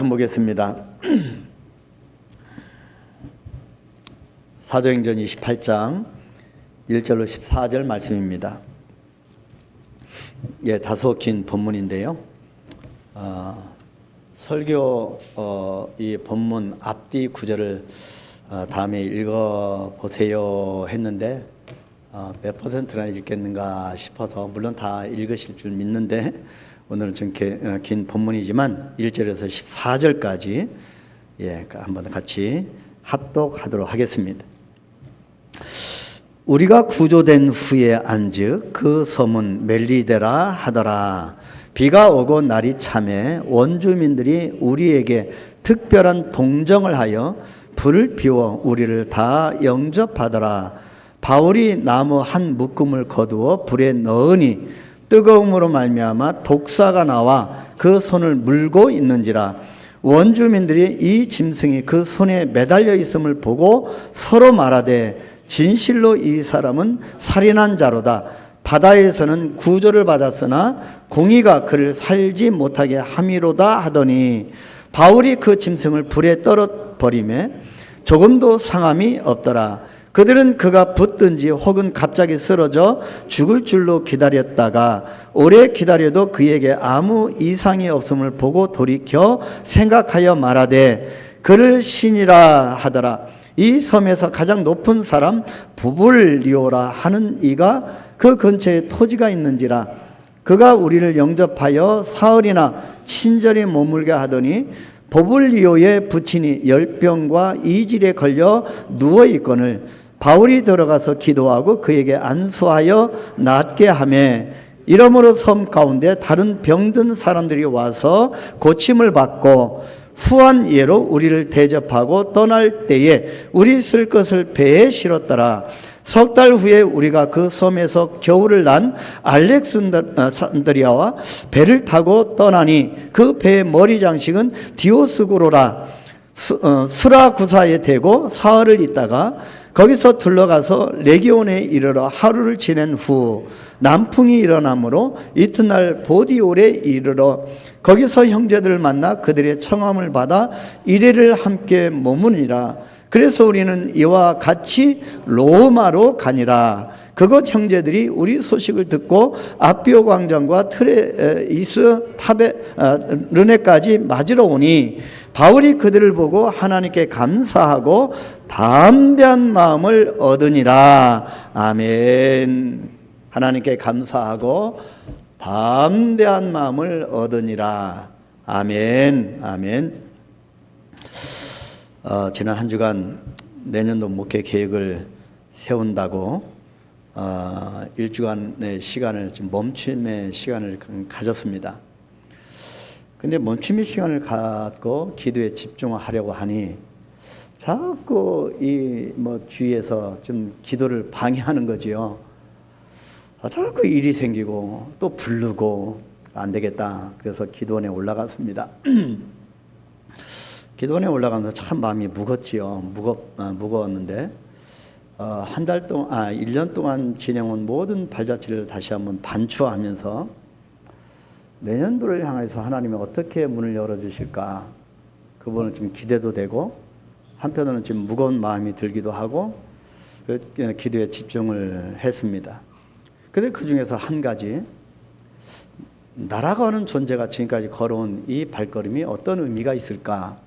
말씀 보겠습니다. 사도행전 28장 1절로 14절 말씀입니다. 다소 긴 본문인데요. 설교 이 본문 앞뒤 구절을 다음에 읽어보세요 했는데 몇 퍼센트나 읽겠는가 싶어서, 물론 다 읽으실 줄 믿는데 오늘은 좀 긴 본문이지만 1절에서 14절까지 한번 같이 합독하도록 하겠습니다. 우리가 구조된 후에 안즉 그 섬은 멜리데라 하더라. 비가 오고 날이 참에 원주민들이 우리에게 특별한 동정을 하여 불을 피워 우리를 다 영접하더라. 바울이 나무 한 묶음을 거두어 불에 넣으니 뜨거움으로 말미암아 독사가 나와 그 손을 물고 있는지라. 원주민들이 이 짐승이 그 손에 매달려 있음을 보고 서로 말하되 진실로 이 사람은 살인한 자로다. 바다에서는 구조를 받았으나 공의가 그를 살지 못하게 함이로다 하더니, 바울이 그 짐승을 불에 떨어버리매 조금도 상함이 없더라. 그들은 그가 붙든지 혹은 갑자기 쓰러져 죽을 줄로 기다렸다가 오래 기다려도 그에게 아무 이상이 없음을 보고 돌이켜 생각하여 말하되 그를 신이라 하더라. 이 섬에서 가장 높은 사람 부불리오라 하는 이가 그 근처에 토지가 있는지라. 그가 우리를 영접하여 사흘이나 친절히 머물게 하더니 부불리오의 부친이 열병과 이질에 걸려 누워있거늘 바울이 들어가서 기도하고 그에게 안수하여 낫게 하며, 이러므로 섬 가운데 다른 병든 사람들이 와서 고침을 받고 후한 예로 우리를 대접하고 떠날 때에 우리 쓸 것을 배에 실었더라. 석 달 후에 우리가 그 섬에서 겨울을 난 알렉산드리아와 배를 타고 떠나니 그 배의 머리 장식은 디오스구로라 수라구사에 대고 사흘을 있다가 거기서 둘러가서 레기온에 이르러 하루를 지낸 후 남풍이 일어나므로 이튿날 보디올에 이르러 거기서 형제들을 만나 그들의 청함을 받아 이레를 함께 머무니라. 그래서 우리는 이와 같이 로마로 가니라. 그곳 형제들이 우리 소식을 듣고 아비오 광장과 트레이스 타베르네까지 맞으러 오니 바울이 그들을 보고 하나님께 감사하고 담대한 마음을 얻으니라. 아멘. 하나님께 감사하고 담대한 마음을 얻으니라. 아멘. 아멘. 지난 한 주간 내년도 목회 계획을 세운다고 일주간의 시간을, 좀 멈춤의 시간을 가졌습니다. 근데 멈춤의 시간을 갖고 기도에 집중하려고 하니 자꾸 주위에서 좀 기도를 방해하는 거지요. 자꾸 일이 생기고 또 부르고 안 되겠다. 그래서 기도원에 올라갔습니다. 기도원에 올라가면서 참 마음이 무겁지요. 무거웠는데 한 달 동안, 1년 동안 진행한 모든 발자취를 다시 한번 반추하면서 내년도를 향해서 하나님이 어떻게 문을 열어주실까, 그분을 좀 기대도 되고 한편으로는 좀 무거운 마음이 들기도 하고 기도에 집중을 했습니다. 그런데 그 중에서 한 가지, 날아가는 존재가 지금까지 걸어온 이 발걸음이 어떤 의미가 있을까,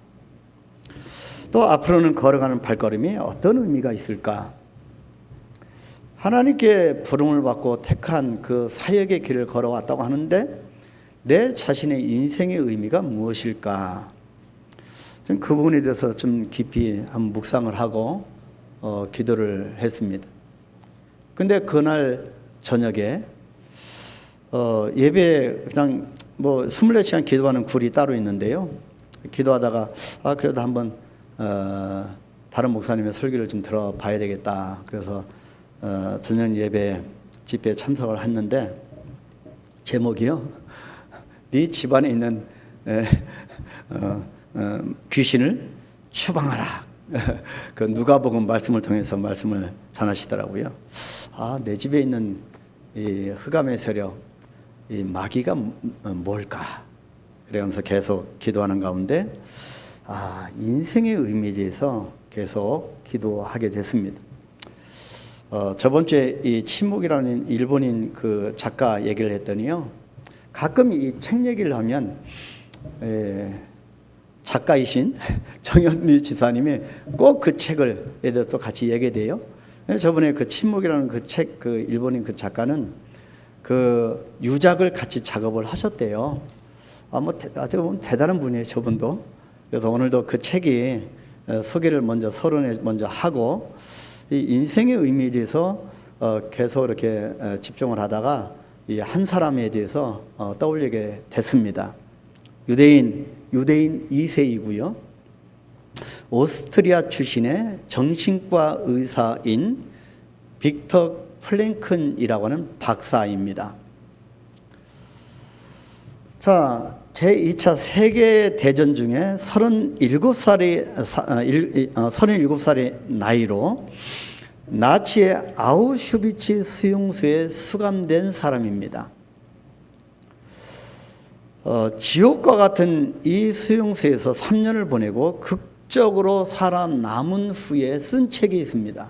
또 앞으로는 걸어가는 발걸음이 어떤 의미가 있을까, 하나님께 부름을 받고 택한 그 사역의 길을 걸어왔다고 하는데 내 자신의 인생의 의미가 무엇일까, 좀 그 부분에 대해서 좀 깊이 한번 묵상을 하고 기도를 했습니다. 근데 그날 저녁에 예배 그냥 24시간 기도하는 굴이 따로 있는데요. 기도하다가 그래도 한번 다른 목사님의 설교를 좀 들어봐야 되겠다. 그래서 저녁 예배 집회에 참석을 했는데 제목이요, 네 집안에 있는 귀신을 추방하라. 그 누가복음 말씀을 통해서 말씀을 전하시더라고요. 내 집에 있는 이 흑암의 세력, 이 마귀가 뭘까? 그러면서 계속 기도하는 가운데 인생의 의미에 대해서 계속 기도하게 됐습니다. 저번 주에 이 침묵이라는 일본인 그 작가 얘기를 했더니요, 가끔 이 책 얘기를 하면 작가이신 정현미 지사님이 꼭 그 책을 대해서 같이 얘기돼요. 저번에 그 침묵이라는 그 책, 그 일본인 그 작가는 그 유작을 같이 작업을 하셨대요. 어떻게 보면 대단한 분이에요, 저분도. 그래서 오늘도 그 책이 소개를 서론에 먼저 하고, 이 인생의 의미에 대해서 계속 이렇게 집중을 하다가 이 한 사람에 대해서 떠올리게 됐습니다. 유대인 2세이고요. 오스트리아 출신의 정신과 의사인 빅터 플랭큰이라고 하는 박사입니다. 자, 제2차 세계대전 중에 37살의 나이로 나치의 아우슈비츠 수용소에 수감된 사람입니다. 지옥과 같은 이 수용소에서 3년을 보내고 극적으로 살아남은 후에 쓴 책이 있습니다.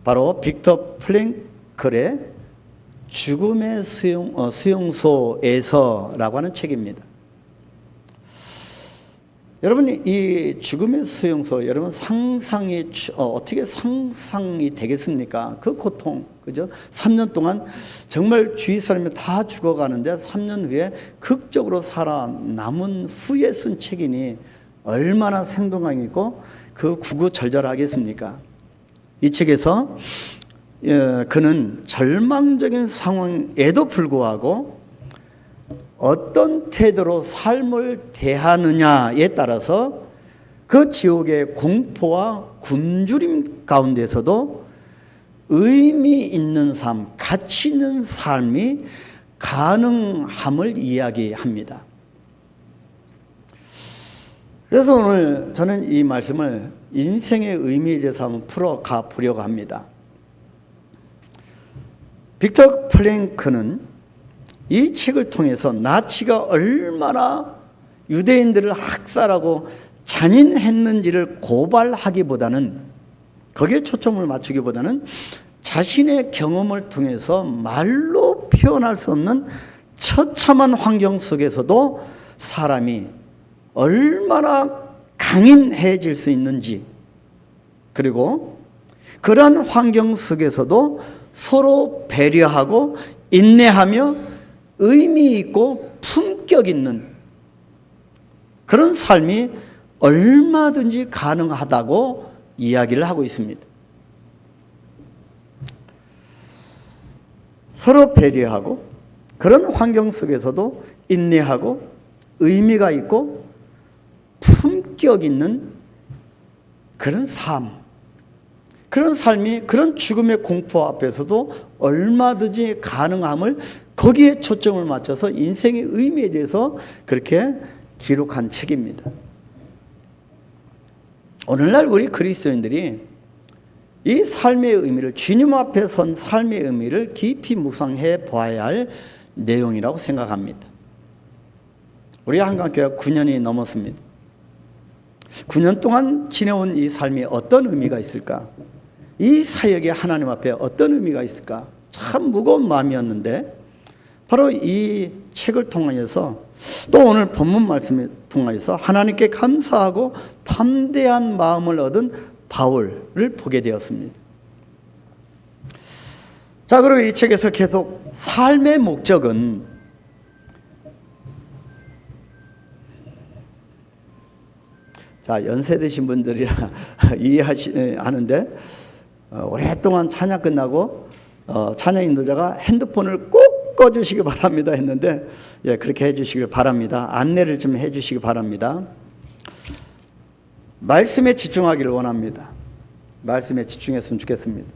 바로 빅터 플랭클의 죽음의 수용소에서라고 하는 책입니다. 여러분, 이 죽음의 수용소, 여러분 어떻게 상상이 되겠습니까? 그 고통, 그죠? 3년 동안 정말 주위 사람이 다 죽어가는데 3년 후에 극적으로 살아남은 후에 쓴 책이니 얼마나 생동감 있고 그 구구절절하겠습니까? 이 책에서 그는 절망적인 상황에도 불구하고 어떤 태도로 삶을 대하느냐에 따라서 그 지옥의 공포와 굶주림 가운데서도 의미 있는 삶, 가치 있는 삶이 가능함을 이야기합니다. 그래서 오늘 저는 이 말씀을 인생의 의미에 대해서 한번 풀어가 보려고 합니다. 빅터 플랭크는 이 책을 통해서 나치가 얼마나 유대인들을 학살하고 잔인했는지를 고발하기보다는, 거기에 초점을 맞추기보다는 자신의 경험을 통해서 말로 표현할 수 없는 처참한 환경 속에서도 사람이 얼마나 강인해질 수 있는지, 그리고 그러한 환경 속에서도 서로 배려하고 인내하며 의미 있고 품격 있는 그런 삶이 얼마든지 가능하다고 이야기를 하고 있습니다. 서로 배려하고 그런 환경 속에서도 인내하고 의미가 있고 품격 있는 그런 삶, 그런 삶이 그런 죽음의 공포 앞에서도 얼마든지 가능함을, 거기에 초점을 맞춰서 인생의 의미에 대해서 그렇게 기록한 책입니다. 오늘날 우리 그리스도인들이 이 삶의 의미를, 주님 앞에 선 삶의 의미를 깊이 묵상해 보아야 할 내용이라고 생각합니다. 우리 한강교회가 9년이 넘었습니다. 9년 동안 지내온 이 삶이 어떤 의미가 있을까? 이 사역이 하나님 앞에 어떤 의미가 있을까? 참 무거운 마음이었는데, 바로 이 책을 통하여서, 또 오늘 본문 말씀을 통하여서 하나님께 감사하고 담대한 마음을 얻은 바울을 보게 되었습니다. 자, 그리고 이 책에서 계속 삶의 목적은, 자, 연세 드신 분들이라 이해하는데, 오랫동안 찬양 끝나고 찬양 인도자가 핸드폰을 꼭 꺼주시기 바랍니다 했는데, 예, 그렇게 해주시길 바랍니다. 안내를 좀 해주시기 바랍니다. 말씀에 집중하기를 원합니다. 말씀에 집중했으면 좋겠습니다.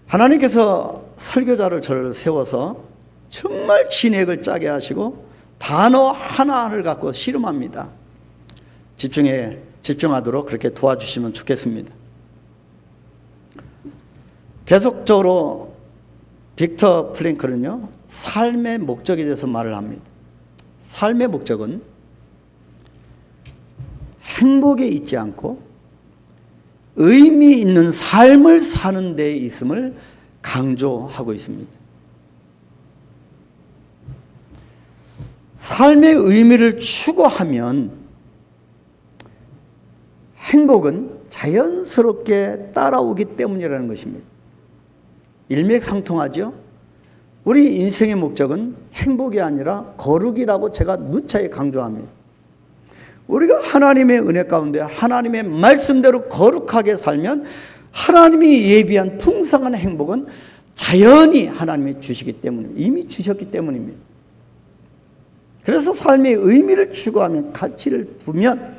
하나님께서 설교자를 저를 세워서 정말 진액을 짜게 하시고 단어 하나를 갖고 씨름합니다. 집중하도록 그렇게 도와주시면 좋겠습니다. 계속적으로 빅터 플랭클은요, 삶의 목적에 대해서 말을 합니다. 삶의 목적은 행복에 있지 않고 의미 있는 삶을 사는 데 있음을 강조하고 있습니다. 삶의 의미를 추구하면 행복은 자연스럽게 따라오기 때문이라는 것입니다. 일맥상통하죠? 우리 인생의 목적은 행복이 아니라 거룩이라고 제가 누차게 강조합니다. 우리가 하나님의 은혜 가운데 하나님의 말씀대로 거룩하게 살면 하나님이 예비한 풍성한 행복은 자연히 하나님이 주시기 때문입니다. 이미 주셨기 때문입니다. 그래서 삶의 의미를 추구하면, 가치를 두면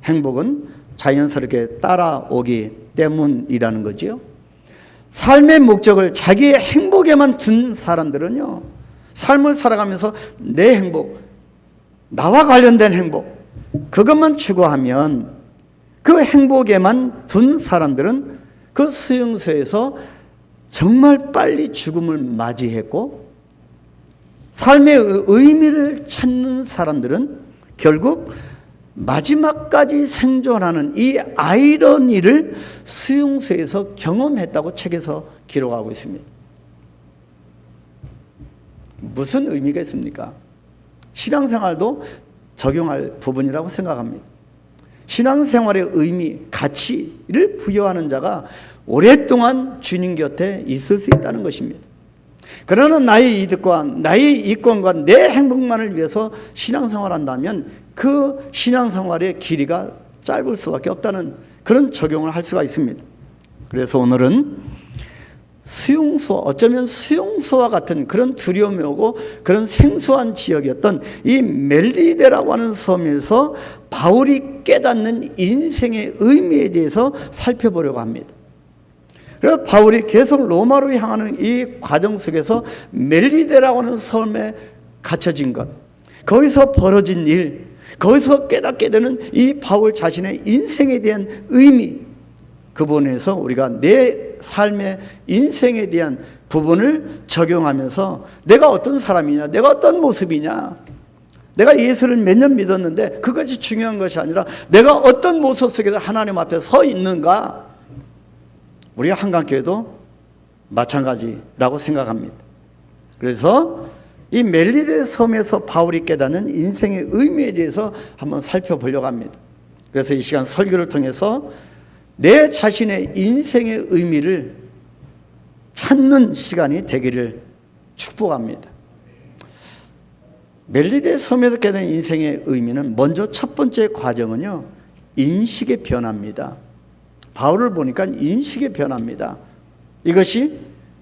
행복은 자연스럽게 따라오기 때문이라는 거지요. 삶의 목적을 자기의 행복에만 둔 사람들은요, 삶을 살아가면서 내 행복, 나와 관련된 행복, 그것만 추구하면, 그 행복에만 둔 사람들은 그 수용소에서 정말 빨리 죽음을 맞이했고, 삶의 의미를 찾는 사람들은 결국 마지막까지 생존하는 이 아이러니를 수용소에서 경험했다고 책에서 기록하고 있습니다. 무슨 의미가 있습니까? 신앙생활도 적용할 부분이라고 생각합니다. 신앙생활의 의미, 가치를 부여하는 자가 오랫동안 주님 곁에 있을 수 있다는 것입니다. 그러나 나의 이득과 나의 이권과 내 행복만을 위해서 신앙생활한다면 그 신앙생활의 길이가 짧을 수밖에 없다는 그런 적용을 할 수가 있습니다. 그래서 오늘은 수용소, 어쩌면 수용소와 같은 그런 두려움이 오고 그런 생소한 지역이었던 이 멜리데라고 하는 섬에서 바울이 깨닫는 인생의 의미에 대해서 살펴보려고 합니다. 그래서 바울이 계속 로마로 향하는 이 과정 속에서 멜리데라고 하는 섬에 갇혀진 것, 거기서 벌어진 일, 거기서 깨닫게 되는 이 바울 자신의 인생에 대한 의미, 그 부분에서 우리가 내 삶의 인생에 대한 부분을 적용하면서 내가 어떤 사람이냐, 내가 어떤 모습이냐, 내가 예수를 몇 년 믿었는데 그것이 중요한 것이 아니라 내가 어떤 모습 속에서 하나님 앞에 서 있는가, 우리 한강교회도 마찬가지라고 생각합니다. 그래서 이 멜리데 섬에서 바울이 깨닫는 인생의 의미에 대해서 한번 살펴보려고 합니다. 그래서 이 시간 설교를 통해서 내 자신의 인생의 의미를 찾는 시간이 되기를 축복합니다. 멜리데 섬에서 깨닫는 인생의 의미는 먼저 첫 번째 과정은요, 인식의 변화입니다. 바울을 보니까 인식의 변화입니다. 이것이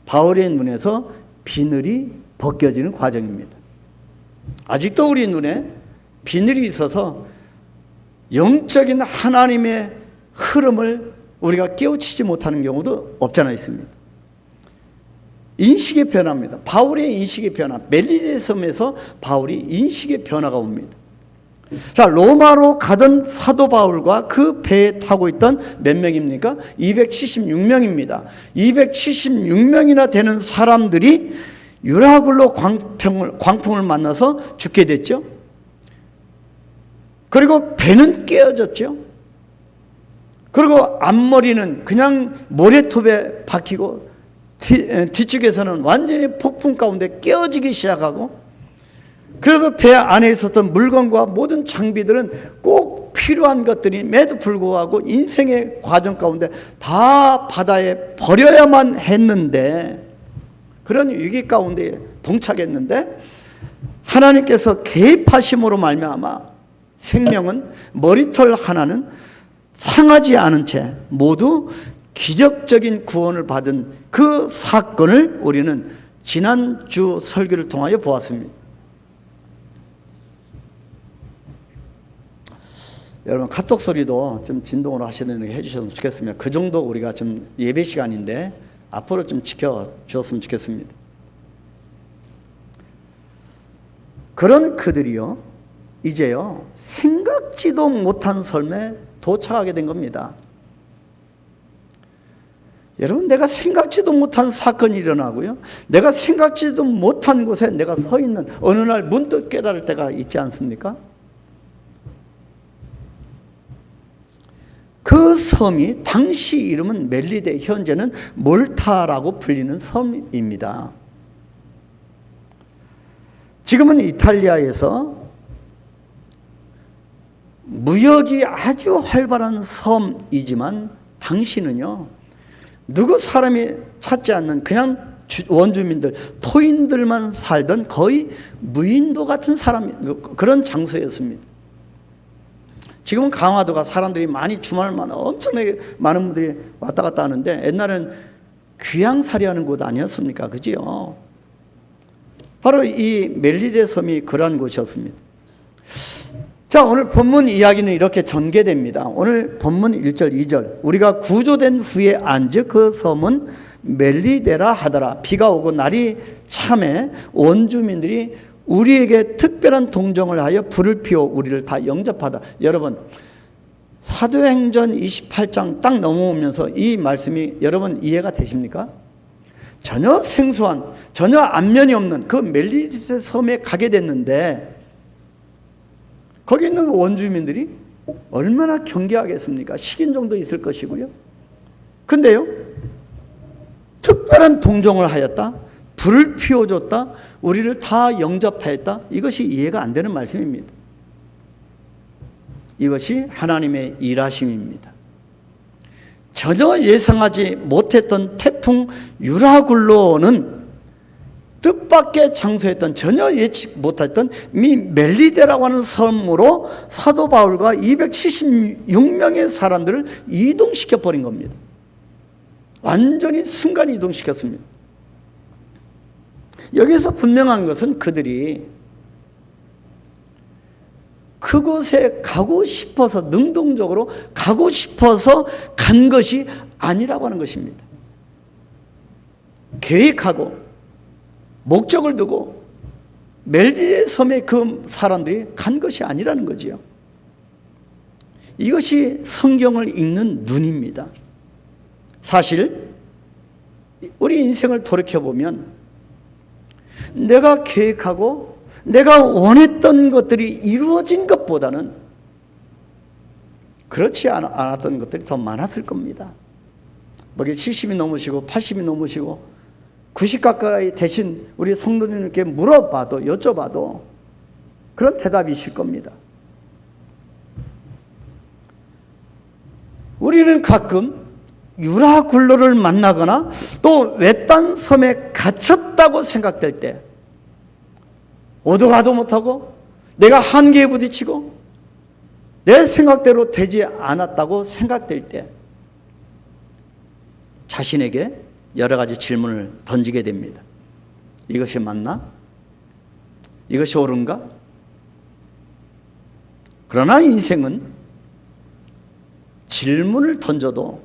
바울의 눈에서 비늘이 벗겨지는 과정입니다. 아직도 우리 눈에 비늘이 있어서 영적인 하나님의 흐름을 우리가 깨우치지 못하는 경우도 없잖아 있습니다. 인식의 변화입니다. 바울의 인식의 변화, 멜리데 섬에서 바울이 인식의 변화가 옵니다. 자, 로마로 가던 사도 바울과 그 배에 타고 있던 몇 명입니까? 276명입니다. 276명이나 되는 사람들이 유라굴로 광풍을 만나서 죽게 됐죠. 그리고 배는 깨어졌죠. 그리고 앞머리는 그냥 모래톱에 박히고 뒤쪽에서는 완전히 폭풍 가운데 깨어지기 시작하고, 그래서 배 안에 있었던 물건과 모든 장비들은 꼭 필요한 것들임에도 불구하고 인생의 과정 가운데 다 바다에 버려야만 했는데, 그런 위기 가운데 봉착했는데 하나님께서 개입하심으로 말미암아 생명은, 머리털 하나는 상하지 않은 채 모두 기적적인 구원을 받은 그 사건을 우리는 지난주 설교를 통하여 보았습니다. 여러분, 카톡 소리도 좀 진동으로 하시는 게 해주셨으면 좋겠습니다. 그 정도 우리가 좀 예배 시간인데 앞으로 좀 지켜주셨으면 좋겠습니다. 그런 그들이요, 이제요, 생각지도 못한 삶에 도착하게 된 겁니다. 여러분, 내가 생각지도 못한 사건이 일어나고요, 내가 생각지도 못한 곳에 내가 서 있는 어느 날 문득 깨달을 때가 있지 않습니까? 그 섬이 당시 이름은 멜리데, 현재는 몰타라고 불리는 섬입니다. 지금은 이탈리아에서 무역이 아주 활발한 섬이지만 당시는요, 누구 사람이 찾지 않는 그냥 원주민들, 토인들만 살던 거의 무인도 같은 그런 장소였습니다. 지금은 강화도가 사람들이 많이 주말마다 엄청나게 많은 분들이 왔다 갔다 하는데, 옛날에는 귀양살이 하는 곳 아니었습니까? 그지요? 바로 이 멜리데 섬이 그러한 곳이었습니다. 자, 오늘 본문 이야기는 이렇게 전개됩니다. 오늘 본문 1절 2절, 우리가 구조된 후에 앉아 그 섬은 멜리데라 하더라. 비가 오고 날이 참에 원주민들이 우리에게 특별한 동정을 하여 불을 피워 우리를 다 영접하다. 여러분, 사도행전 28장 딱 넘어오면서 이 말씀이 여러분 이해가 되십니까? 전혀 생소한, 전혀 안면이 없는 그 멜리데 섬에 가게 됐는데, 거기 있는 원주민들이 얼마나 경계하겠습니까? 식인종도 있을 것이고요. 근데요, 특별한 동정을 하였다, 불을 피워줬다, 우리를 다 영접하였다. 이것이 이해가 안 되는 말씀입니다. 이것이 하나님의 일하심입니다. 전혀 예상하지 못했던 태풍 유라굴로는 뜻밖의 장소였던, 전혀 예측 못했던 이 멜리데라고 하는 섬으로 사도 바울과 276명의 사람들을 이동시켜 버린 겁니다. 완전히 순간 이동시켰습니다. 여기서 분명한 것은 그들이 그곳에 가고 싶어서, 능동적으로 가고 싶어서 간 것이 아니라고 하는 것입니다. 계획하고 목적을 두고 멜리데 섬에 그 사람들이 간 것이 아니라는 거지요. 이것이 성경을 읽는 눈입니다. 사실 우리 인생을 돌이켜보면 내가 계획하고 내가 원했던 것들이 이루어진 것보다는 그렇지 않았던 것들이 더 많았을 겁니다. 뭐 70이 넘으시고 80이 넘으시고 90 가까이 되신 우리 성도님께 물어봐도, 여쭤봐도 그런 대답이 있을 겁니다. 우리는 가끔 유라굴로를 만나거나 또 외딴 섬에 갇혔다고 생각될 때, 오도 가도 못하고 내가 한계에 부딪히고 내 생각대로 되지 않았다고 생각될 때 자신에게 여러 가지 질문을 던지게 됩니다. 이것이 맞나? 이것이 옳은가? 그러나 인생은 질문을 던져도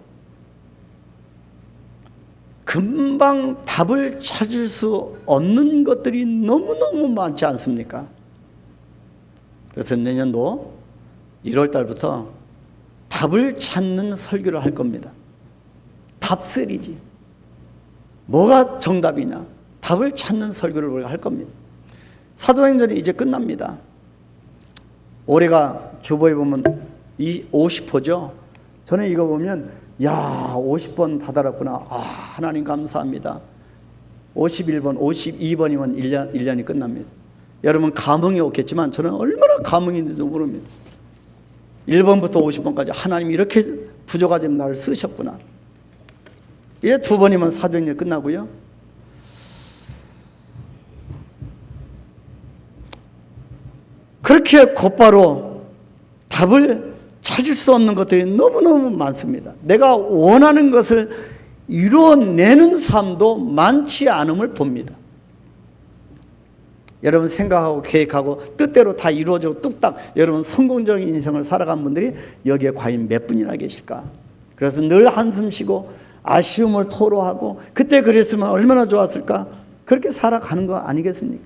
금방 답을 찾을 수 없는 것들이 너무너무 많지 않습니까? 그래서 내년도 1월 달부터 답을 찾는 설교를 할 겁니다. 답쓰리지. 뭐가 정답이냐? 답을 찾는 설교를 우리가 할 겁니다. 사도행전이 이제 끝납니다. 올해가 주보에 보면 50호죠. 저는 이거 보면 50번 다다랐구나. 하나님 감사합니다. 51번, 52번이면 1년이 끝납니다. 여러분 감흥이 없겠지만 저는 얼마나 감흥이 있는지 모릅니다. 1번부터 50번까지 하나님이 이렇게 부족하지 나를 쓰셨구나. 이제 2번이면 사도행전 끝나고요. 그렇게 곧바로 답을 찾을 수 없는 것들이 너무너무 많습니다. 내가 원하는 것을 이루어내는 삶도 많지 않음을 봅니다. 여러분 생각하고 계획하고 뜻대로 다 이루어지고 뚝딱 여러분 성공적인 인생을 살아간 분들이 여기에 과연 몇 분이나 계실까? 그래서 늘 한숨 쉬고 아쉬움을 토로하고 그때 그랬으면 얼마나 좋았을까? 그렇게 살아가는 거 아니겠습니까?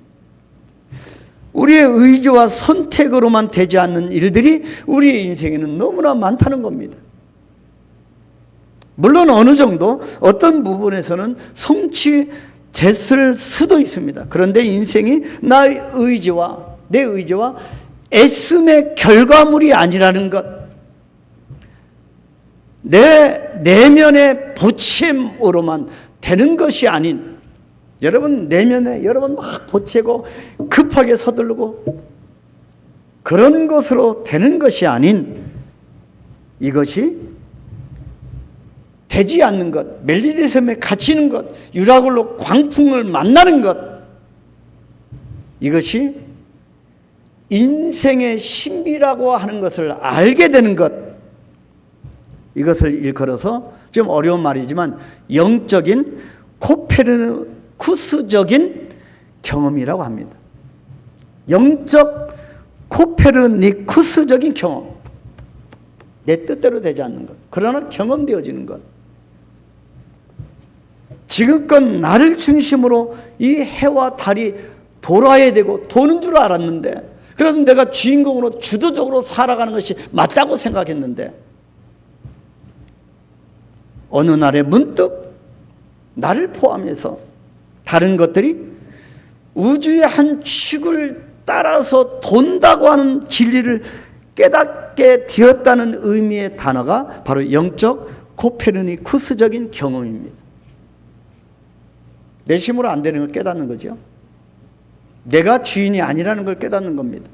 우리의 의지와 선택으로만 되지 않는 일들이 우리의 인생에는 너무나 많다는 겁니다. 물론 어느 정도 어떤 부분에서는 성취됐을 수도 있습니다. 그런데 인생이 나의 의지와 내 의지와 애씀의 결과물이 아니라는 것, 내 내면의 보침으로만 되는 것이 아닌, 여러분 내면에 여러분 막 보채고 급하게 서두르고 그런 것으로 되는 것이 아닌, 이것이 되지 않는 것, 멜리데섬에 갇히는 것, 유라굴로 광풍을 만나는 것, 이것이 인생의 신비라고 하는 것을 알게 되는 것, 이것을 일컬어서 좀 어려운 말이지만 영적인 코페르니쿠스적인 경험이라고 합니다. 영적 코페르니쿠스적인 경험, 내 뜻대로 되지 않는 것, 그러나 경험되어지는 것. 지금껏 나를 중심으로 이 해와 달이 돌아야 되고 도는 줄 알았는데, 그래서 내가 주인공으로 주도적으로 살아가는 것이 맞다고 생각했는데, 어느 날에 문득 나를 포함해서 다른 것들이 우주의 한 축을 따라서 돈다고 하는 진리를 깨닫게 되었다는 의미의 단어가 바로 영적 코페르니쿠스적인 경험입니다. 내 힘으로 안 되는 걸 깨닫는 거죠. 내가 주인이 아니라는 걸 깨닫는 겁니다.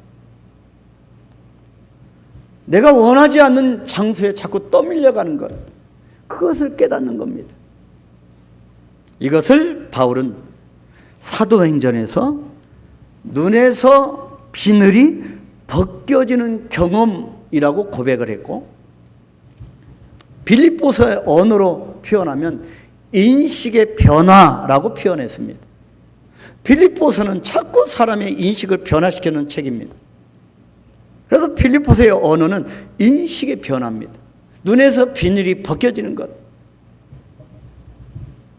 내가 원하지 않는 장소에 자꾸 떠밀려가는 것, 그것을 깨닫는 겁니다. 이것을 바울은 사도행전에서 눈에서 비늘이 벗겨지는 경험이라고 고백을 했고, 빌립보서의 언어로 표현하면 인식의 변화라고 표현했습니다. 빌립보서는 자꾸 사람의 인식을 변화시키는 책입니다. 그래서 빌립보서의 언어는 인식의 변화입니다. 눈에서 비늘이 벗겨지는 것.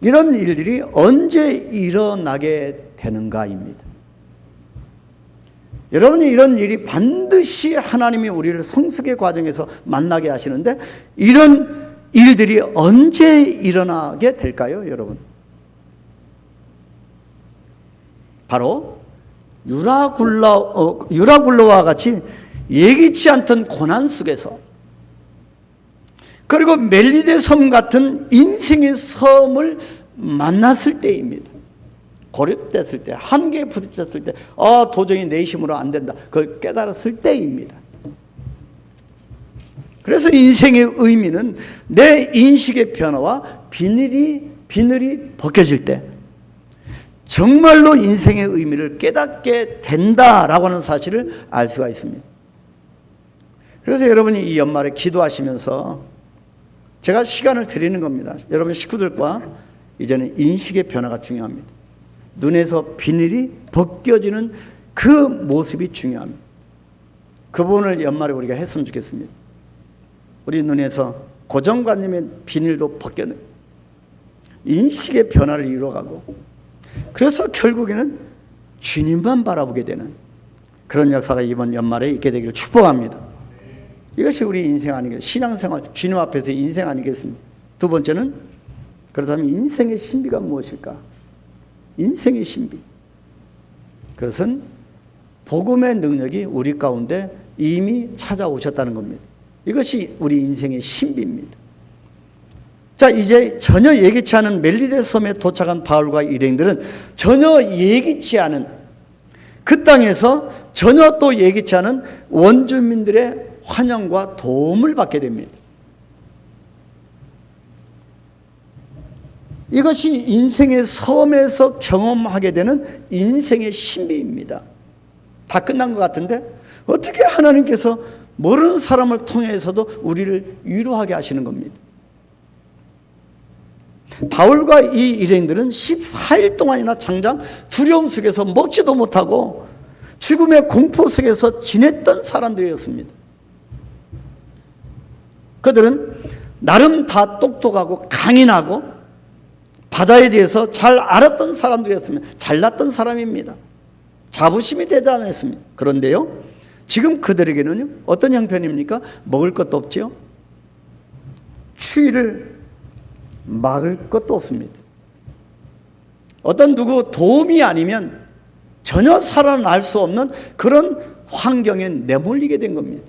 이런 일들이 언제 일어나게 되는가입니다. 여러분이 이런 일이 반드시 하나님이 우리를 성숙의 과정에서 만나게 하시는데, 이런 일들이 언제 일어나게 될까요, 여러분? 바로 유라굴로와 같이 예기치 않던 고난 속에서, 그리고 멜리데 섬 같은 인생의 섬을 만났을 때입니다. 고립됐을 때, 한계에 부딪혔을 때, 도저히 내 힘으로 안 된다, 그걸 깨달았을 때입니다. 그래서 인생의 의미는 내 인식의 변화와 비늘이 벗겨질 때 정말로 인생의 의미를 깨닫게 된다라고 하는 사실을 알 수가 있습니다. 그래서 여러분이 이 연말에 기도하시면서 제가 시간을 드리는 겁니다. 여러분 식구들과 이제는 인식의 변화가 중요합니다. 눈에서 비늘이 벗겨지는 그 모습이 중요합니다. 그 부분을 연말에 우리가 했으면 좋겠습니다. 우리 눈에서 고정관념의 비늘도 벗겨내 인식의 변화를 이루어가고, 그래서 결국에는 주님만 바라보게 되는 그런 역사가 이번 연말에 있게 되기를 축복합니다. 이것이 우리 인생 아니겠습니까? 신앙생활, 주님 앞에서 인생 아니겠습니까? 두 번째는, 그렇다면 인생의 신비가 무엇일까? 인생의 신비, 그것은 복음의 능력이 우리 가운데 이미 찾아오셨다는 겁니다. 이것이 우리 인생의 신비입니다. 자, 이제 전혀 예기치 않은 멜리데 섬에 도착한 바울과 일행들은 전혀 예기치 않은 그 땅에서 전혀 또 예기치 않은 원주민들의 환영과 도움을 받게 됩니다. 이것이 인생의 섬에서 경험하게 되는 인생의 신비입니다. 다 끝난 것 같은데 어떻게 하나님께서 모르는 사람을 통해서도 우리를 위로하게 하시는 겁니다. 바울과 이 일행들은 14일 동안이나 장장 두려움 속에서 먹지도 못하고 죽음의 공포 속에서 지냈던 사람들이었습니다. 그들은 나름 다 똑똑하고 강인하고 바다에 대해서 잘 알았던 사람들이었습니다. 잘났던 사람입니다. 자부심이 대단했습니다. 그런데요, 지금 그들에게는 어떤 형편입니까? 먹을 것도 없지요. 추위를 막을 것도 없습니다. 어떤 누구 도움이 아니면 전혀 살아날 수 없는 그런 환경에 내몰리게 된 겁니다.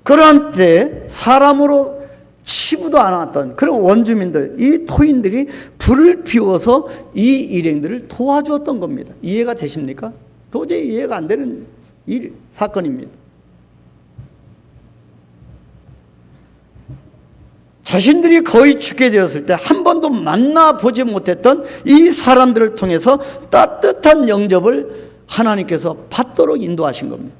그러한 때 사람으로 치부도 않았던 그런 원주민들, 이 토인들이 불을 피워서 이 일행들을 도와주었던 겁니다. 이해가 되십니까? 도저히 이해가 안 되는 사건입니다. 자신들이 거의 죽게 되었을 때 한 번도 만나보지 못했던 이 사람들을 통해서 따뜻한 영접을 하나님께서 받도록 인도하신 겁니다.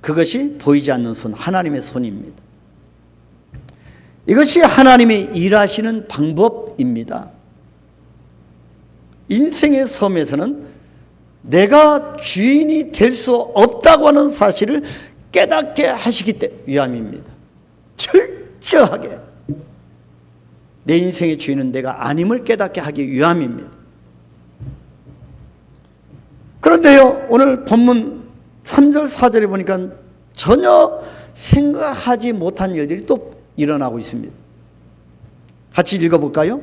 그것이 보이지 않는 손, 하나님의 손입니다. 이것이 하나님의 일하시는 방법입니다. 인생의 섬에서는 내가 주인이 될 수 없다고 하는 사실을 깨닫게 하시기 위함입니다. 철저하게 내 인생의 주인은 내가 아님을 깨닫게 하기 위함입니다. 그런데요, 오늘 본문 3절 4절에 보니까 전혀 생각하지 못한 일들이 또 일어나고 있습니다. 같이 읽어볼까요?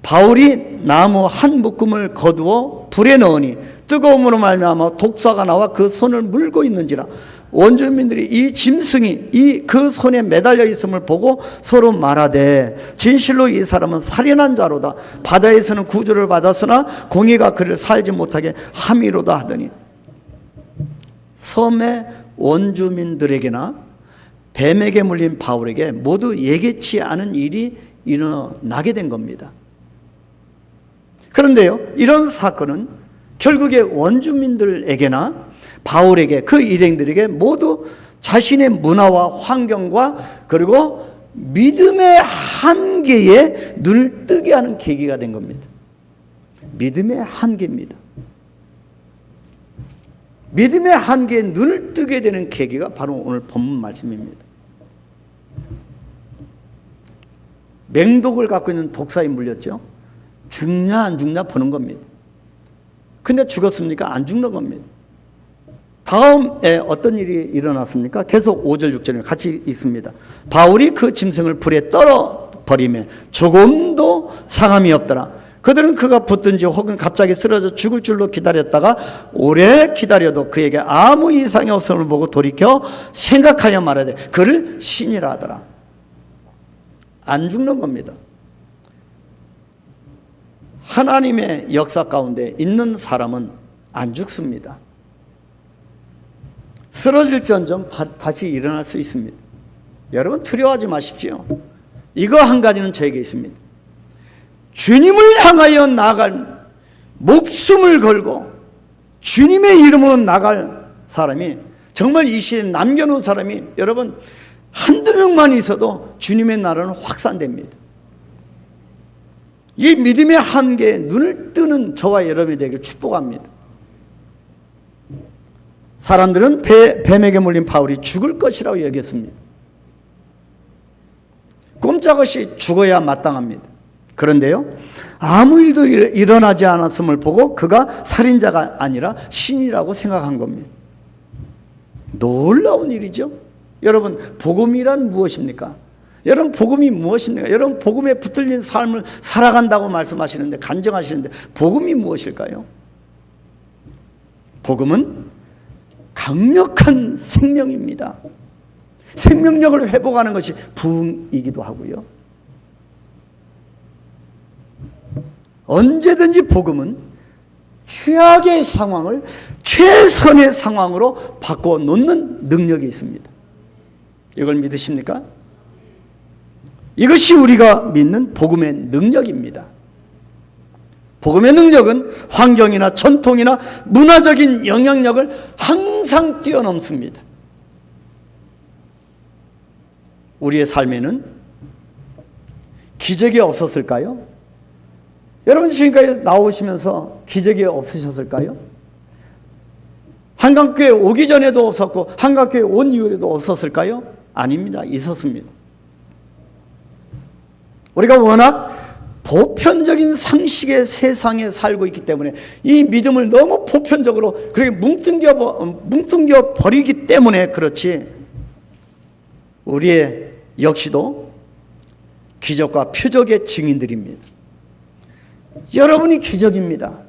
바울이 나무 한 묶음을 거두어 불에 넣으니 뜨거움으로 말미암아 독사가 나와 그 손을 물고 있는지라. 원주민들이 이 짐승이 그 손에 매달려 있음을 보고 서로 말하되 진실로 이 사람은 살인한 자로다. 바다에서는 구조를 받았으나 공의가 그를 살지 못하게 함이로다 하더니, 섬의 원주민들에게나 뱀에게 물린 바울에게 모두 예기치 않은 일이 일어나게 된 겁니다. 그런데요, 이런 사건은 결국에 원주민들에게나 바울에게, 그 일행들에게 모두 자신의 문화와 환경과 그리고 믿음의 한계에 눈을 뜨게 하는 계기가 된 겁니다. 믿음의 한계입니다. 믿음의 한계에 눈을 뜨게 되는 계기가 바로 오늘 본문 말씀입니다. 맹독을 갖고 있는 독사에 물렸죠. 죽냐 안 죽냐 보는 겁니다. 근데 죽었습니까? 안 죽는 겁니다. 다음에 어떤 일이 일어났습니까? 계속 5절 6절에 같이 있습니다. 바울이 그 짐승을 불에 떨어버리며 조금도 상함이 없더라. 그들은 그가 붙든지 혹은 갑자기 쓰러져 죽을 줄로 기다렸다가 오래 기다려도 그에게 아무 이상이 없음을 보고 돌이켜 생각하여 말하되 그를 신이라 하더라. 안 죽는 겁니다. 하나님의 역사 가운데 있는 사람은 안 죽습니다. 쓰러질지언정 다시 일어날 수 있습니다. 여러분 두려워하지 마십시오. 이거 한 가지는 저에게 있습니다. 주님을 향하여 나갈, 목숨을 걸고 주님의 이름으로 나갈 사람이, 정말 이 시대에 남겨놓은 사람이 여러분 한두 명만 있어도 주님의 나라는 확산됩니다. 이 믿음의 한계에 눈을 뜨는 저와 여러분이 되길 축복합니다. 사람들은 뱀에게 물린 바울이 죽을 것이라고 여겼습니다. 꼼짝없이 죽어야 마땅합니다. 그런데요, 아무 일도 일어나지 않았음을 보고 그가 살인자가 아니라 신이라고 생각한 겁니다. 놀라운 일이죠. 여러분, 복음이란 무엇입니까? 여러분, 복음이 무엇입니까? 여러분, 복음에 붙들린 삶을 살아간다고 말씀하시는데, 간증하시는데 복음이 무엇일까요? 복음은 강력한 생명입니다. 생명력을 회복하는 것이 부흥이기도 하고요. 언제든지 복음은 최악의 상황을 최선의 상황으로 바꿔놓는 능력이 있습니다. 이걸 믿으십니까? 이것이 우리가 믿는 복음의 능력입니다. 복음의 능력은 환경이나 전통이나 문화적인 영향력을 항상 뛰어넘습니다. 우리의 삶에는 기적이 없었을까요? 여러분, 지금까지 나오시면서 기적이 없으셨을까요? 한강교회 오기 전에도 없었고 한강교회 온 이후에도 없었을까요? 아닙니다. 있었습니다. 우리가 워낙 보편적인 상식의 세상에 살고 있기 때문에 이 믿음을 너무 보편적으로 그렇게 뭉뚱겨 버리기 때문에 그렇지, 우리의 역시도 기적과 표적의 증인들입니다. 여러분이 기적입니다.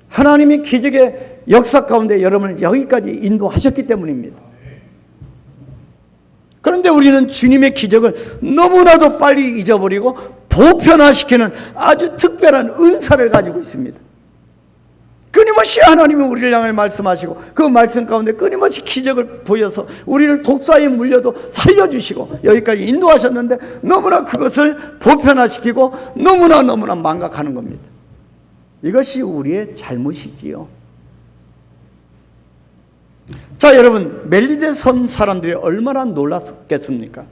하나님이 기적의 역사 가운데 여러분을 여기까지 인도하셨기 때문입니다. 그런데 우리는 주님의 기적을 너무나도 빨리 잊어버리고 보편화시키는 아주 특별한 은사를 가지고 있습니다. 끊임없이 하나님이 우리를 향해 말씀하시고 그 말씀 가운데 끊임없이 기적을 보여서 우리를 독사에 물려도 살려주시고 여기까지 인도하셨는데 너무나 그것을 보편화시키고 너무나 망각하는 겁니다. 이것이 우리의 잘못이지요. 자, 여러분, 멜리데 섬 사람들이 얼마나 놀랐겠습니까?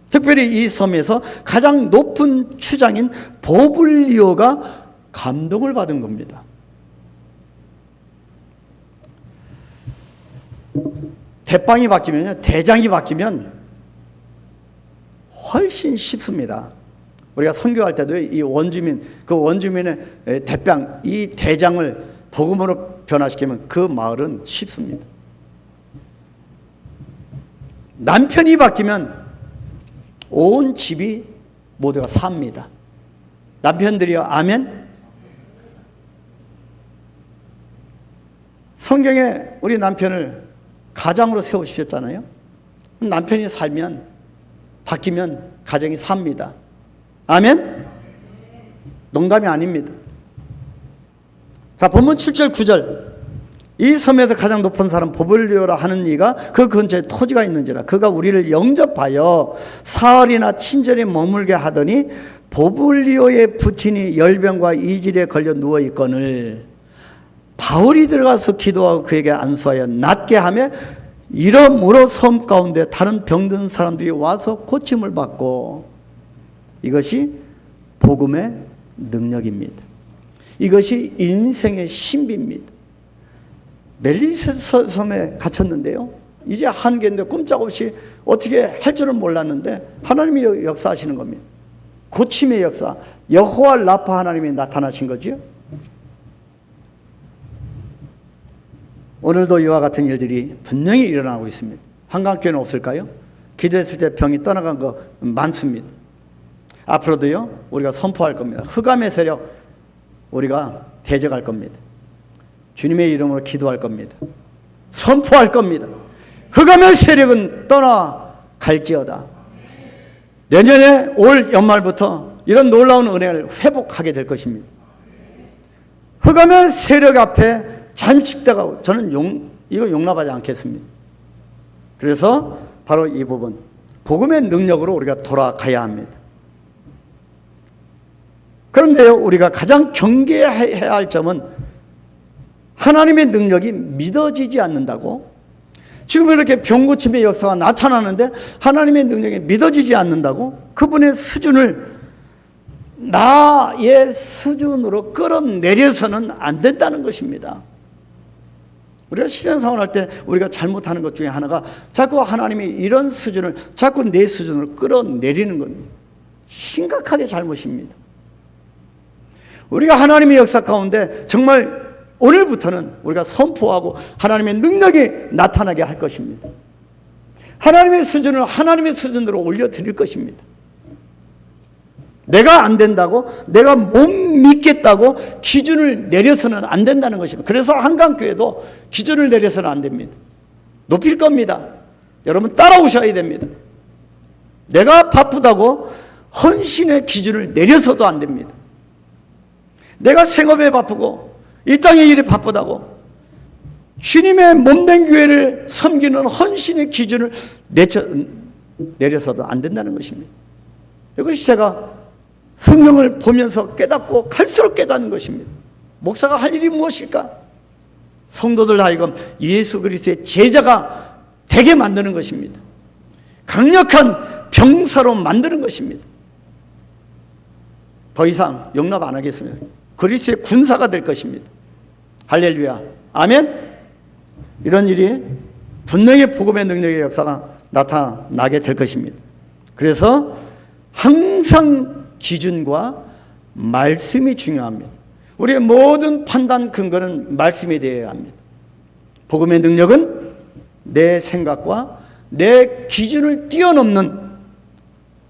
특별히 이 섬에서 가장 높은 추장인 보블리오가 감동을 받은 겁니다. 대빵이 바뀌면요, 대장이 바뀌면 훨씬 쉽습니다. 우리가 선교할 때도 이 원주민, 그 원주민의 대빵, 이 대장을 복음으로 변화시키면 그 마을은 쉽습니다. 남편이 바뀌면 온 집이 모두가 삽니다. 남편들이요, 아멘? 성경에 우리 남편을 가장으로 세우셨잖아요. 남편이 살면, 바뀌면 가정이 삽니다. 아멘? 농담이 아닙니다. 자, 본문 7절 9절. 이 섬에서 가장 높은 사람 보블리오라 하는 이가 그 근처에 토지가 있는지라 그가 우리를 영접하여 사흘이나 친절히 머물게 하더니 보블리오의 부친이 열병과 이질에 걸려 누워 있거늘 바울이 들어가서 기도하고 그에게 안수하여 낫게 하며 이러므로 섬 가운데 다른 병든 사람들이 와서 고침을 받고 이것이 복음의 능력입니다. 이것이 인생의 신비입니다. 멜리데 섬에 갇혔는데요. 이제 한계인데 꼼짝없이 어떻게 할 줄은 몰랐는데 하나님이 역사하시는 겁니다. 고침의 역사, 여호와 라파 하나님이 나타나신 거죠. 오늘도 이와 같은 일들이 분명히 일어나고 있습니다. 한강교회는 없을까요? 기도했을 때 병이 떠나간 거 많습니다. 앞으로도요, 우리가 선포할 겁니다. 흑암의 세력 우리가 대적할 겁니다. 주님의 이름으로 기도할 겁니다. 선포할 겁니다. 흑암의 세력은 떠나갈지어다. 내년에 올 연말부터 이런 놀라운 은혜를 회복하게 될 것입니다. 흑암의 세력 앞에 잠식되고 저는 이거 용납하지 않겠습니다. 그래서 바로 이 부분, 복음의 능력으로 우리가 돌아가야 합니다. 그런데요, 우리가 가장 경계해야 할 점은 하나님의 능력이 믿어지지 않는다고. 지금 이렇게 병고침의 역사가 나타나는데 하나님의 능력이 믿어지지 않는다고. 그분의 수준을 나의 수준으로 끌어내려서는 안 된다는 것입니다. 우리가 신앙생활 할 때 우리가 잘못하는 것 중에 하나가 자꾸 하나님이 이런 수준을 자꾸 내 수준으로 끌어내리는 겁니다. 심각하게 잘못입니다. 우리가 하나님의 역사 가운데 정말 오늘부터는 우리가 선포하고 하나님의 능력이 나타나게 할 것입니다. 하나님의 수준을 하나님의 수준으로 올려드릴 것입니다. 내가 안 된다고, 내가 못 믿겠다고 기준을 내려서는 안 된다는 것입니다. 그래서 한강교회도 기준을 내려서는 안 됩니다. 높일 겁니다. 여러분 따라오셔야 됩니다. 내가 바쁘다고 헌신의 기준을 내려서도 안 됩니다. 내가 생업에 바쁘고 이 땅의 일에 바쁘다고 주님의 몸된 교회를 섬기는 헌신의 기준을 내려서도 안 된다는 것입니다. 이것이 제가 성경을 보면서 깨닫고 갈수록 깨닫는 것입니다. 목사가 할 일이 무엇일까? 성도들 하여금 예수 그리스도의 제자가 되게 만드는 것입니다. 강력한 병사로 만드는 것입니다. 더 이상 용납 안 하겠습니다. 그리스도의 군사가 될 것입니다. 할렐루야. 아멘. 이런 일이 분명히 복음의 능력의 역사가 나타나게 될 것입니다. 그래서 항상 기준과 말씀이 중요합니다. 우리의 모든 판단 근거는 말씀에 대해야 합니다. 복음의 능력은 내 생각과 내 기준을 뛰어넘는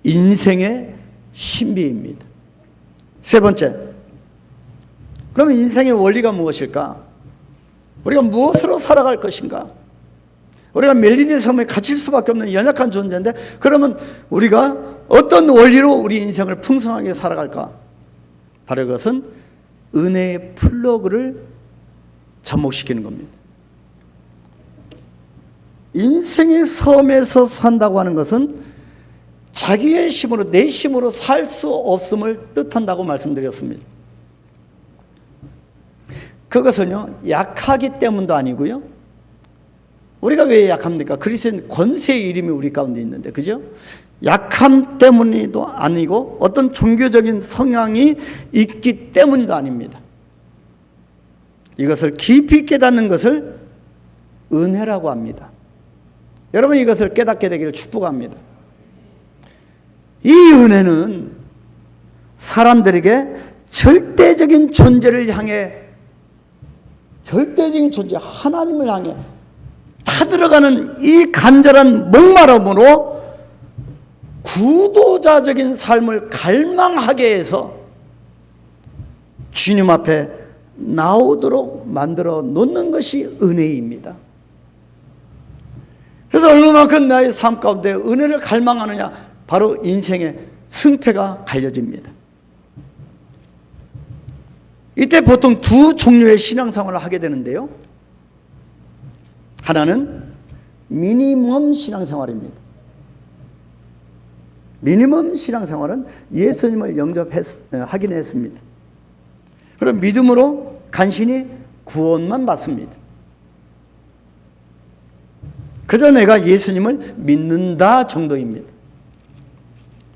인생의 신비입니다. 세 번째, 그러면 인생의 원리가 무엇일까? 우리가 무엇으로 살아갈 것인가? 우리가 멜리디의 섬에 갇힐 수밖에 없는 연약한 존재인데, 그러면 우리가 어떤 원리로 우리 인생을 풍성하게 살아갈까? 바로 그것은 은혜의 플러그를 접목시키는 겁니다. 인생의 섬에서 산다고 하는 것은 자기의 힘으로, 내 힘으로 살 수 없음을 뜻한다고 말씀드렸습니다. 그것은요, 약하기 때문도 아니고요. 우리가 왜 약합니까? 그리스도인 권세의 이름이 우리 가운데 있는데, 그죠? 약함 때문이도 아니고 어떤 종교적인 성향이 있기 때문이도 아닙니다. 이것을 깊이 깨닫는 것을 은혜라고 합니다. 여러분, 이것을 깨닫게 되기를 축복합니다. 이 은혜는 사람들에게 절대적인 존재를 향해, 절대적인 존재 하나님을 향해 타들어가는 이 간절한 목마름으로 구도자적인 삶을 갈망하게 해서 주님 앞에 나오도록 만들어 놓는 것이 은혜입니다. 그래서 얼마만큼 나의 삶 가운데 은혜를 갈망하느냐, 바로 인생의 승패가 갈려집니다. 이때 보통 두 종류의 신앙생활을 하게 되는데요, 하나는 미니멈 신앙생활입니다. 미니멈 신앙생활은 예수님을 영접하긴 했습니다. 그럼 믿음으로 간신히 구원만 받습니다. 그저 내가 예수님을 믿는다 정도입니다.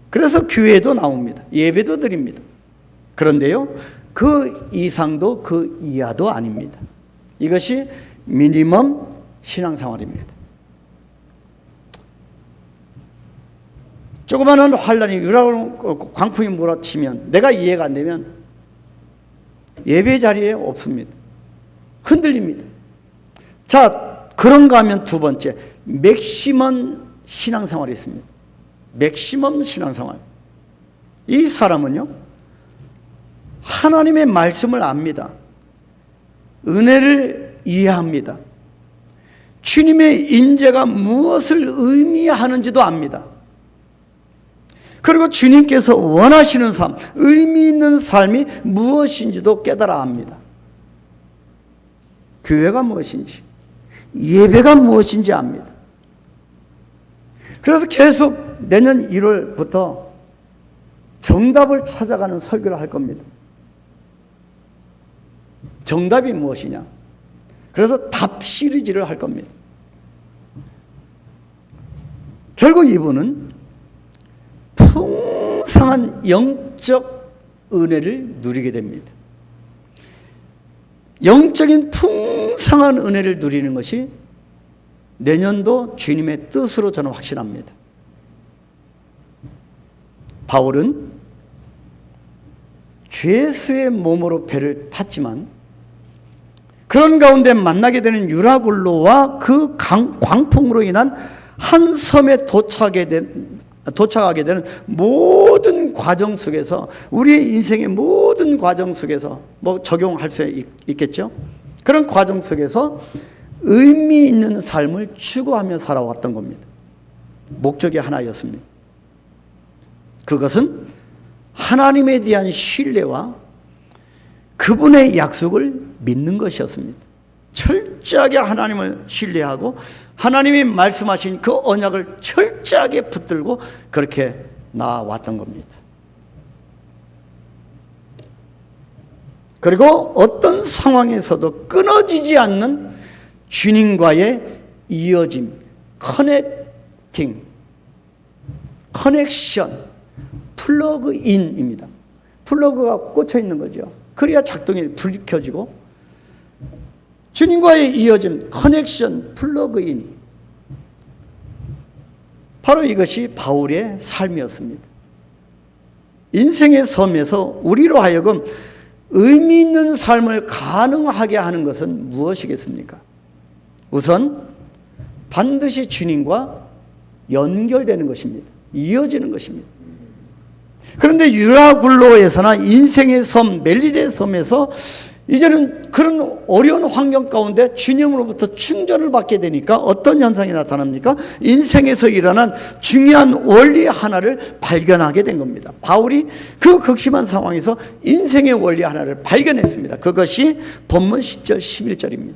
그래서 교회도 나옵니다. 예배도 드립니다. 그런데요, 그 이상도 그 이하도 아닙니다. 이것이 미니멈 신앙생활입니다. 조그마한 환란이, 유라고 광풍이 몰아치면, 내가 이해가 안 되면 예배 자리에 없습니다. 흔들립니다. 자, 그런가 하면 두 번째, 맥시멈 신앙생활이 있습니다. 맥시멈 신앙생활. 이 사람은요, 하나님의 말씀을 압니다. 은혜를 이해합니다. 주님의 임재가 무엇을 의미하는지도 압니다. 그리고 주님께서 원하시는 삶, 의미 있는 삶이 무엇인지도 깨달아 합니다. 교회가 무엇인지, 예배가 무엇인지 압니다. 그래서 계속 내년 1월부터 정답을 찾아가는 설교를 할 겁니다. 정답이 무엇이냐? 그래서 답 시리즈를 할 겁니다. 결국 이분은 풍성한 영적 은혜를 누리게 됩니다. 영적인 풍성한 은혜를 누리는 것이 내년도 주님의 뜻으로 저는 확신합니다. 바울은 죄수의 몸으로 배를 탔지만 그런 가운데 만나게 되는 유라굴로와 그 광풍으로 인한 한 섬에 도착하게 되는 모든 과정 속에서, 우리의 인생의 모든 과정 속에서 뭐 적용할 수 있겠죠. 그런 과정 속에서 의미 있는 삶을 추구하며 살아왔던 겁니다. 목적이 하나였습니다. 그것은 하나님에 대한 신뢰와 그분의 약속을 믿는 것이었습니다. 철저하게 하나님을 신뢰하고 하나님이 말씀하신 그 언약을 철저하게 붙들고 그렇게 나아왔던 겁니다. 그리고 어떤 상황에서도 끊어지지 않는 주님과의 이어짐, 커넥션, 플러그인입니다. 플러그가 꽂혀 있는 거죠. 그래야 작동이 불이 켜지고, 주님과의 이어짐, 커넥션, 플러그인, 바로 이것이 바울의 삶이었습니다. 인생의 섬에서 우리로 하여금 의미 있는 삶을 가능하게 하는 것은 무엇이겠습니까? 우선 반드시 주님과 연결되는 것입니다. 이어지는 것입니다. 그런데 유라굴로에서나 인생의 섬 멜리데 섬에서 이제는 그런 어려운 환경 가운데 주님으로부터 충전을 받게 되니까 어떤 현상이 나타납니까? 인생에서 일어난 중요한 원리 하나를 발견하게 된 겁니다. 바울이 그 극심한 상황에서 인생의 원리 하나를 발견했습니다. 그것이 본문 10절 11절입니다.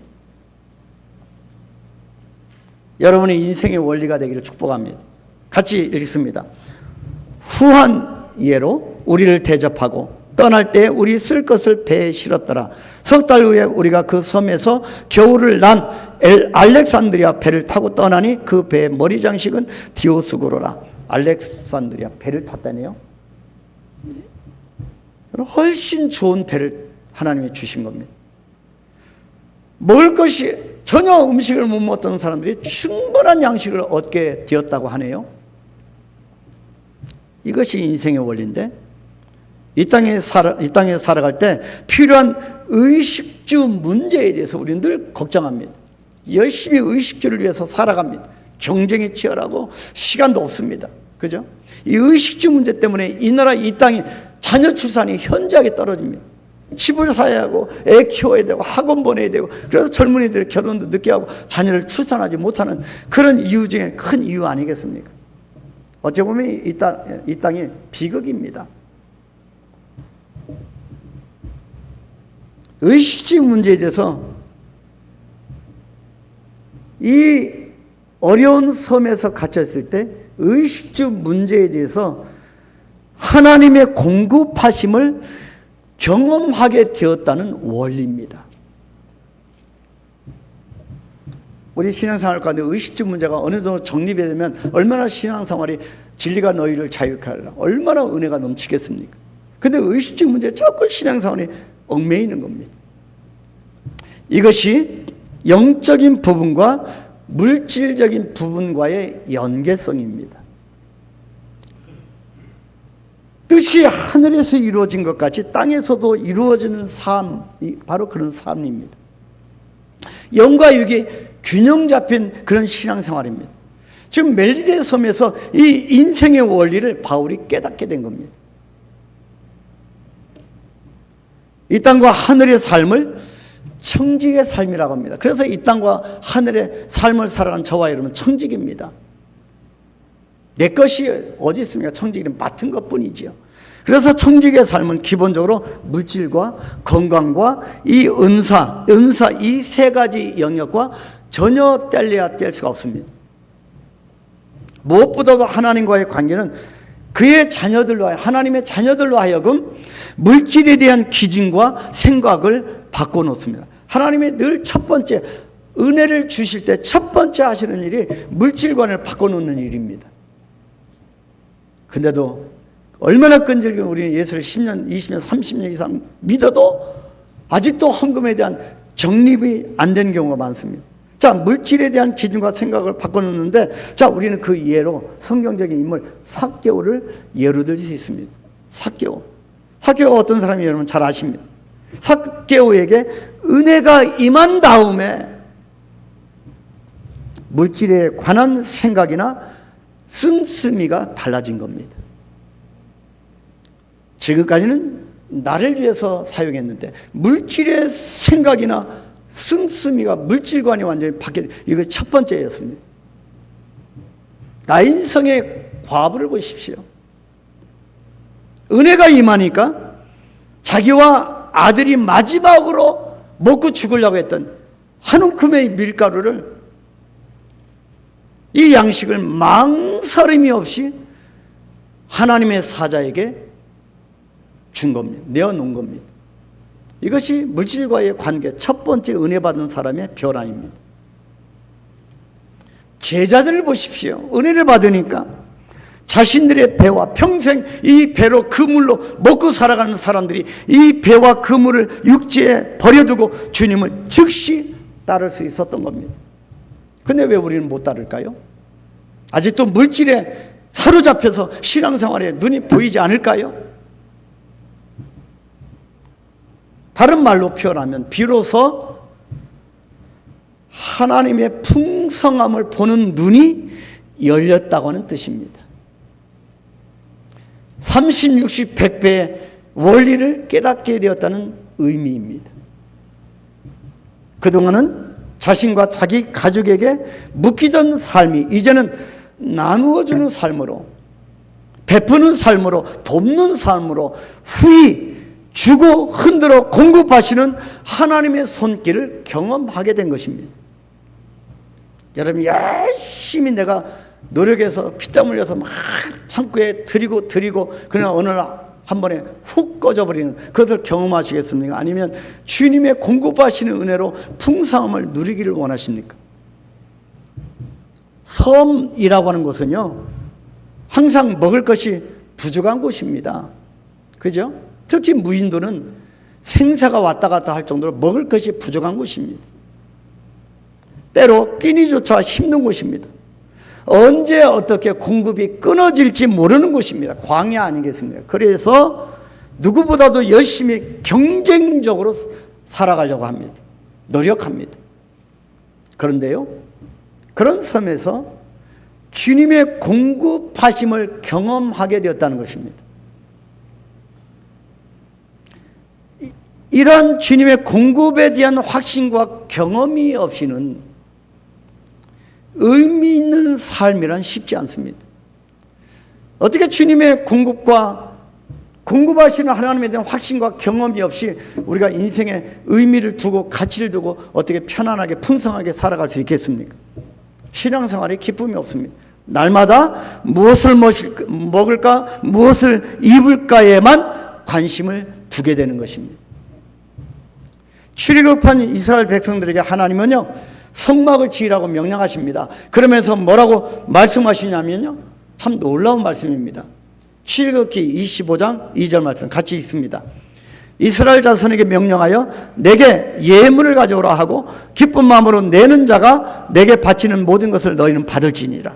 여러분의 인생의 원리가 되기를 축복합니다. 같이 읽습니다. 후한 예로 우리를 대접하고 떠날 때 우리 쓸 것을 배에 실었더라. 석 달 후에 우리가 그 섬에서 겨울을 난 알렉산드리아 배를 타고 떠나니 그 배의 머리 장식은 디오스구로라. 알렉산드리아 배를 탔다네요. 훨씬 좋은 배를 하나님이 주신 겁니다. 먹을 것이 전혀 음식을 못 먹었던 사람들이 충분한 양식을 얻게 되었다고 하네요. 이것이 인생의 원리인데, 이 땅에 살아갈 때 필요한 의식주 문제에 대해서 우리는 늘 걱정합니다. 열심히 의식주를 위해서 살아갑니다. 경쟁이 치열하고 시간도 없습니다. 그죠? 이 의식주 문제 때문에 이 나라 이 땅이 자녀 출산이 현저하게 떨어집니다. 집을 사야 하고 애 키워야 되고 학원 보내야 되고, 그래서 젊은이들 결혼도 늦게 하고 자녀를 출산하지 못하는 그런 이유 중에 큰 이유 아니겠습니까? 어찌 보면 이 땅이 비극입니다. 의식주 문제에 대해서 이 어려운 섬에서 갇혔을 때 의식주 문제에 대해서 하나님의 공급하심을 경험하게 되었다는 원리입니다. 우리 신앙생활 가운데 의식주 문제가 어느 정도 정립이 되면 얼마나 신앙생활이 진리가 너희를 자유케 하리라, 얼마나 은혜가 넘치겠습니까? 근데 의식주 문제에 자꾸 신앙생활이 얽매이는 겁니다. 이것이 영적인 부분과 물질적인 부분과의 연계성입니다. 뜻이 하늘에서 이루어진 것 같이 땅에서도 이루어지는 삶, 바로 그런 삶입니다. 영과 육이 균형 잡힌 그런 신앙생활입니다. 지금 멜리데 섬에서 이 인생의 원리를 바울이 깨닫게 된 겁니다. 이 땅과 하늘의 삶을 청직의 삶이라고 합니다. 그래서 이 땅과 하늘의 삶을 살아가는 저와 여러분 청직입니다. 내 것이 어디 있습니까? 청직은 맡은 것뿐이지요. 그래서 청직의 삶은 기본적으로 물질과 건강과 이 은사 이 세 가지 영역과 전혀 뗄래야 뗄 수가 없습니다. 무엇보다도 하나님과의 관계는 그의 자녀들로 하나님의 자녀들로 하여금 물질에 대한 기준과 생각을 바꿔놓습니다. 하나님이 늘 첫 번째 은혜를 주실 때 첫 번째 하시는 일이 물질관을 바꿔놓는 일입니다. 근데도 얼마나 끈질긴 우리는 예수를 10년, 20년, 30년 이상 믿어도 아직도 헌금에 대한 정립이 안 된 경우가 많습니다. 자, 물질에 대한 기준과 생각을 바꿔놓는데, 자, 우리는 그 예로 성경적인 인물 삭개오를 예로 들 수 있습니다. 삭개오가 어떤 사람이 여러분 잘 아십니다. 삭개오에게 은혜가 임한 다음에 물질에 관한 생각이나 씀씀이가 달라진 겁니다. 지금까지는 나를 위해서 사용했는데 물질의 생각이나 씀씀이가 물질관이 완전히 바뀌었, 이거 첫 번째였습니다. 나인성의 과부를 보십시오. 은혜가 임하니까 자기와 아들이 마지막으로 먹고 죽으려고 했던 한 움큼의 밀가루를, 이 양식을 망설임이 없이 하나님의 사자에게 준 겁니다. 내어놓은 겁니다. 이것이 물질과의 관계, 첫 번째 은혜 받은 사람의 변화입니다. 제자들을 보십시오. 은혜를 받으니까 자신들의 배와 평생 이 배로 그물로 먹고 살아가는 사람들이 이 배와 그물을 육지에 버려두고 주님을 즉시 따를 수 있었던 겁니다. 근데 왜 우리는 못 따를까요? 아직도 물질에 사로잡혀서 신앙생활에 눈이 보이지 않을까요? 다른 말로 표현하면 비로소 하나님의 풍성함을 보는 눈이 열렸다고 하는 뜻입니다. 30, 60, 100배의 원리를 깨닫게 되었다는 의미입니다. 그동안은 자신과 자기 가족에게 묶이던 삶이 이제는 나누어주는 삶으로, 베푸는 삶으로, 돕는 삶으로 후히 주고 흔들어 공급하시는 하나님의 손길을 경험하게 된 것입니다. 여러분, 열심히 내가 노력해서 피땀 흘려서 막 창고에 드리고 그러나 어느 날 한 번에 훅 꺼져버리는 그것을 경험하시겠습니까? 아니면 주님의 공급하시는 은혜로 풍성함을 누리기를 원하십니까? 섬이라고 하는 곳은요, 항상 먹을 것이 부족한 곳입니다. 그죠? 특히 무인도는 생사가 왔다 갔다 할 정도로 먹을 것이 부족한 곳입니다. 때로 끼니조차 힘든 곳입니다. 언제 어떻게 공급이 끊어질지 모르는 곳입니다. 광야 아니겠습니까? 그래서 누구보다도 열심히 경쟁적으로 살아가려고 합니다. 노력합니다. 그런데요, 그런 섬에서 주님의 공급하심을 경험하게 되었다는 것입니다. 이러한 주님의 공급에 대한 확신과 경험이 없이는 의미 있는 삶이란 쉽지 않습니다. 어떻게 주님의 공급과 공급하시는 하나님에 대한 확신과 경험이 없이 우리가 인생에 의미를 두고 가치를 두고 어떻게 편안하게 풍성하게 살아갈 수 있겠습니까? 신앙생활에 기쁨이 없습니다. 날마다 무엇을 먹을까, 무엇을 입을까에만 관심을 두게 되는 것입니다. 출애굽한 이스라엘 백성들에게 하나님은요, 성막을 지으라고 명령하십니다. 그러면서 뭐라고 말씀하시냐면요, 참 놀라운 말씀입니다. 출애굽기 25장 2절 말씀 같이 읽습니다. 이스라엘 자손에게 명령하여 내게 예물을 가져오라 하고 기쁜 마음으로 내는 자가 내게 바치는 모든 것을 너희는 받을지니라.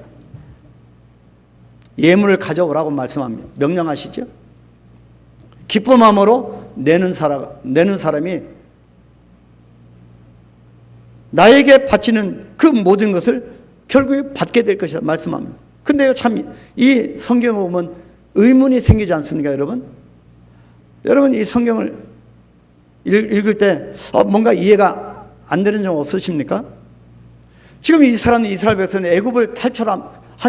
예물을 가져오라고 말씀합니다. 명령하시죠. 기쁜 마음으로 내는 사람이 나에게 바치는 그 모든 것을 결국에 받게 될 것이다 말씀합니다. 근데요, 참 이 성경을 보면 의문이 생기지 않습니까, 여러분? 여러분, 이 성경을 읽을 때 뭔가 이해가 안 되는 점 없으십니까? 지금 이 사람은 이스라엘 백성은 애굽을 탈출한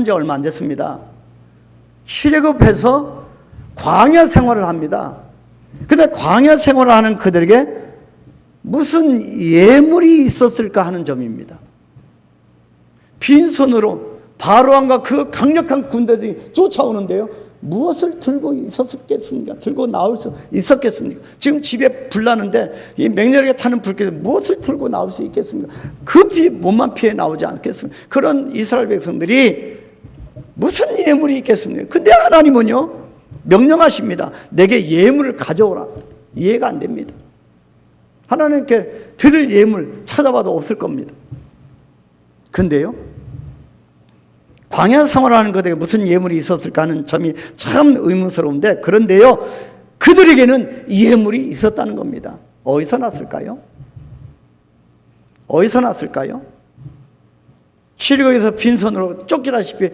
지 얼마 안 됐습니다. 출애굽해서 광야 생활을 합니다. 근데 광야 생활을 하는 그들에게 무슨 예물이 있었을까 하는 점입니다. 빈손으로 바로왕과 그 강력한 군대들이 쫓아오는데요, 무엇을 들고 있었겠습니까? 들고 나올 수 있었겠습니까? 지금 집에 불 나는데 이 맹렬하게 타는 불길에 무엇을 들고 나올 수 있겠습니까? 급히 몸만 피해 나오지 않겠습니까? 그런 이스라엘 백성들이 무슨 예물이 있겠습니까? 근데 하나님은요, 명령하십니다. 내게 예물을 가져오라. 이해가 안 됩니다. 하나님께 드릴 예물 찾아봐도 없을 겁니다. 근데요, 광야 생활하는 그들에게 무슨 예물이 있었을까 하는 점이 참 의문스러운데, 그런데요, 그들에게는 예물이 있었다는 겁니다. 어디서 났을까요? 어디서 났을까요? 출애굽에서 빈손으로 쫓기다시피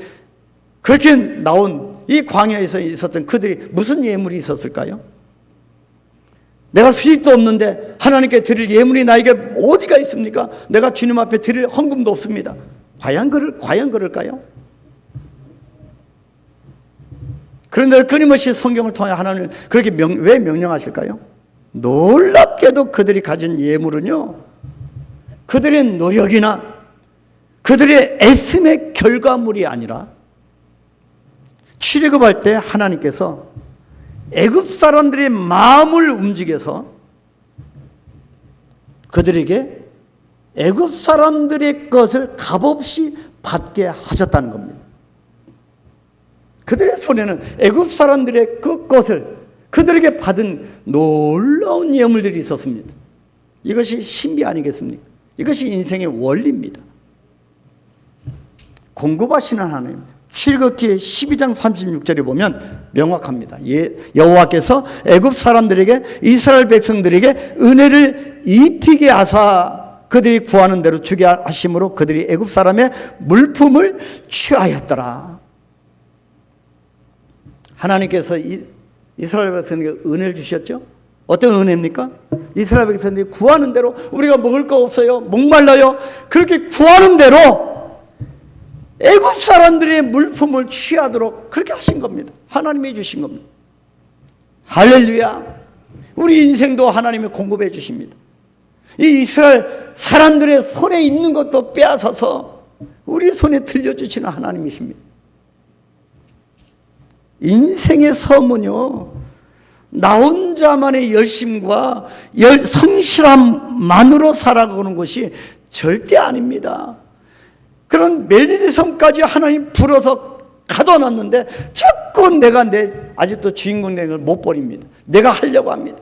그렇게 나온 이 광야에서 있었던 그들이 무슨 예물이 있었을까요? 내가 수입도 없는데 하나님께 드릴 예물이 나에게 어디가 있습니까? 내가 주님 앞에 드릴 헌금도 없습니다. 과연 그럴까요? 그런데 끊임없이 성경을 통해 하나님을 그렇게 왜 명령하실까요? 놀랍게도 그들이 가진 예물은요, 그들의 노력이나 그들의 애씀의 결과물이 아니라 출애굽할 때 하나님께서 애굽 사람들의 마음을 움직여서 그들에게 애굽 사람들의 것을 값없이 받게 하셨다는 겁니다. 그들의 손에는 애굽 사람들의 그 것을 그들에게 받은 놀라운 예물들이 있었습니다. 이것이 신비 아니겠습니까? 이것이 인생의 원리입니다. 공급하시는 하나님. 출애굽기 12장 36절에 보면 명확합니다. 여호와께서 애굽 사람들에게 이스라엘 백성들에게 은혜를 입히게 하사 그들이 구하는 대로 주게 하심으로 그들이 애굽 사람의 물품을 취하였더라. 하나님께서 이스라엘 백성에게 은혜를 주셨죠? 어떤 은혜입니까? 이스라엘 백성들이 구하는 대로 우리가 먹을 거 없어요, 목말라요, 그렇게 구하는 대로 애굽 사람들의 물품을 취하도록 그렇게 하신 겁니다. 하나님이 주신 겁니다. 할렐루야. 우리 인생도 하나님이 공급해 주십니다. 이 이스라엘 사람들의 손에 있는 것도 빼앗아서 우리 손에 들려주시는 하나님이십니다. 인생의 섬은요, 나 혼자만의 열심과 성실함만으로 살아가는 것이 절대 아닙니다. 그런 멜리디 섬까지 하나님 불어서 가둬놨는데 자꾸 내가 아직도 주인공 되는 걸 못 버립니다. 내가 하려고 합니다.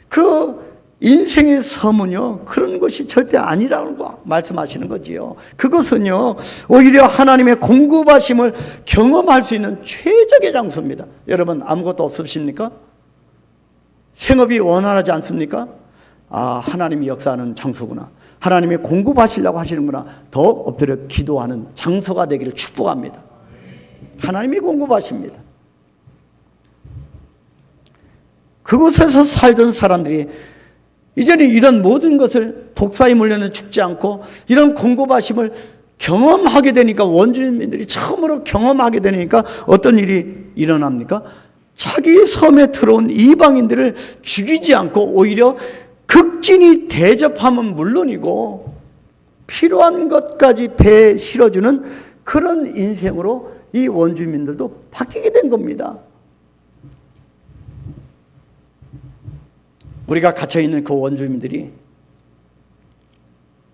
그 인생의 섬은요, 그런 것이 절대 아니라고 말씀하시는 거지요. 그것은요, 오히려 하나님의 공급하심을 경험할 수 있는 최적의 장소입니다. 여러분, 아무것도 없으십니까? 생업이 원활하지 않습니까? 아, 하나님이 역사하는 장소구나, 하나님이 공급하시려고 하시는구나, 더욱 엎드려 기도하는 장소가 되기를 축복합니다. 하나님이 공급하십니다. 그곳에서 살던 사람들이 이제는 이런 모든 것을 독사에 물려는 죽지 않고 이런 공급하심을 경험하게 되니까, 원주민들이 처음으로 경험하게 되니까 어떤 일이 일어납니까? 자기 섬에 들어온 이방인들을 죽이지 않고 오히려 극진히 대접하면 물론이고 필요한 것까지 배에 실어주는 그런 인생으로 이 원주민들도 바뀌게 된 겁니다. 우리가 갇혀있는 그 원주민들이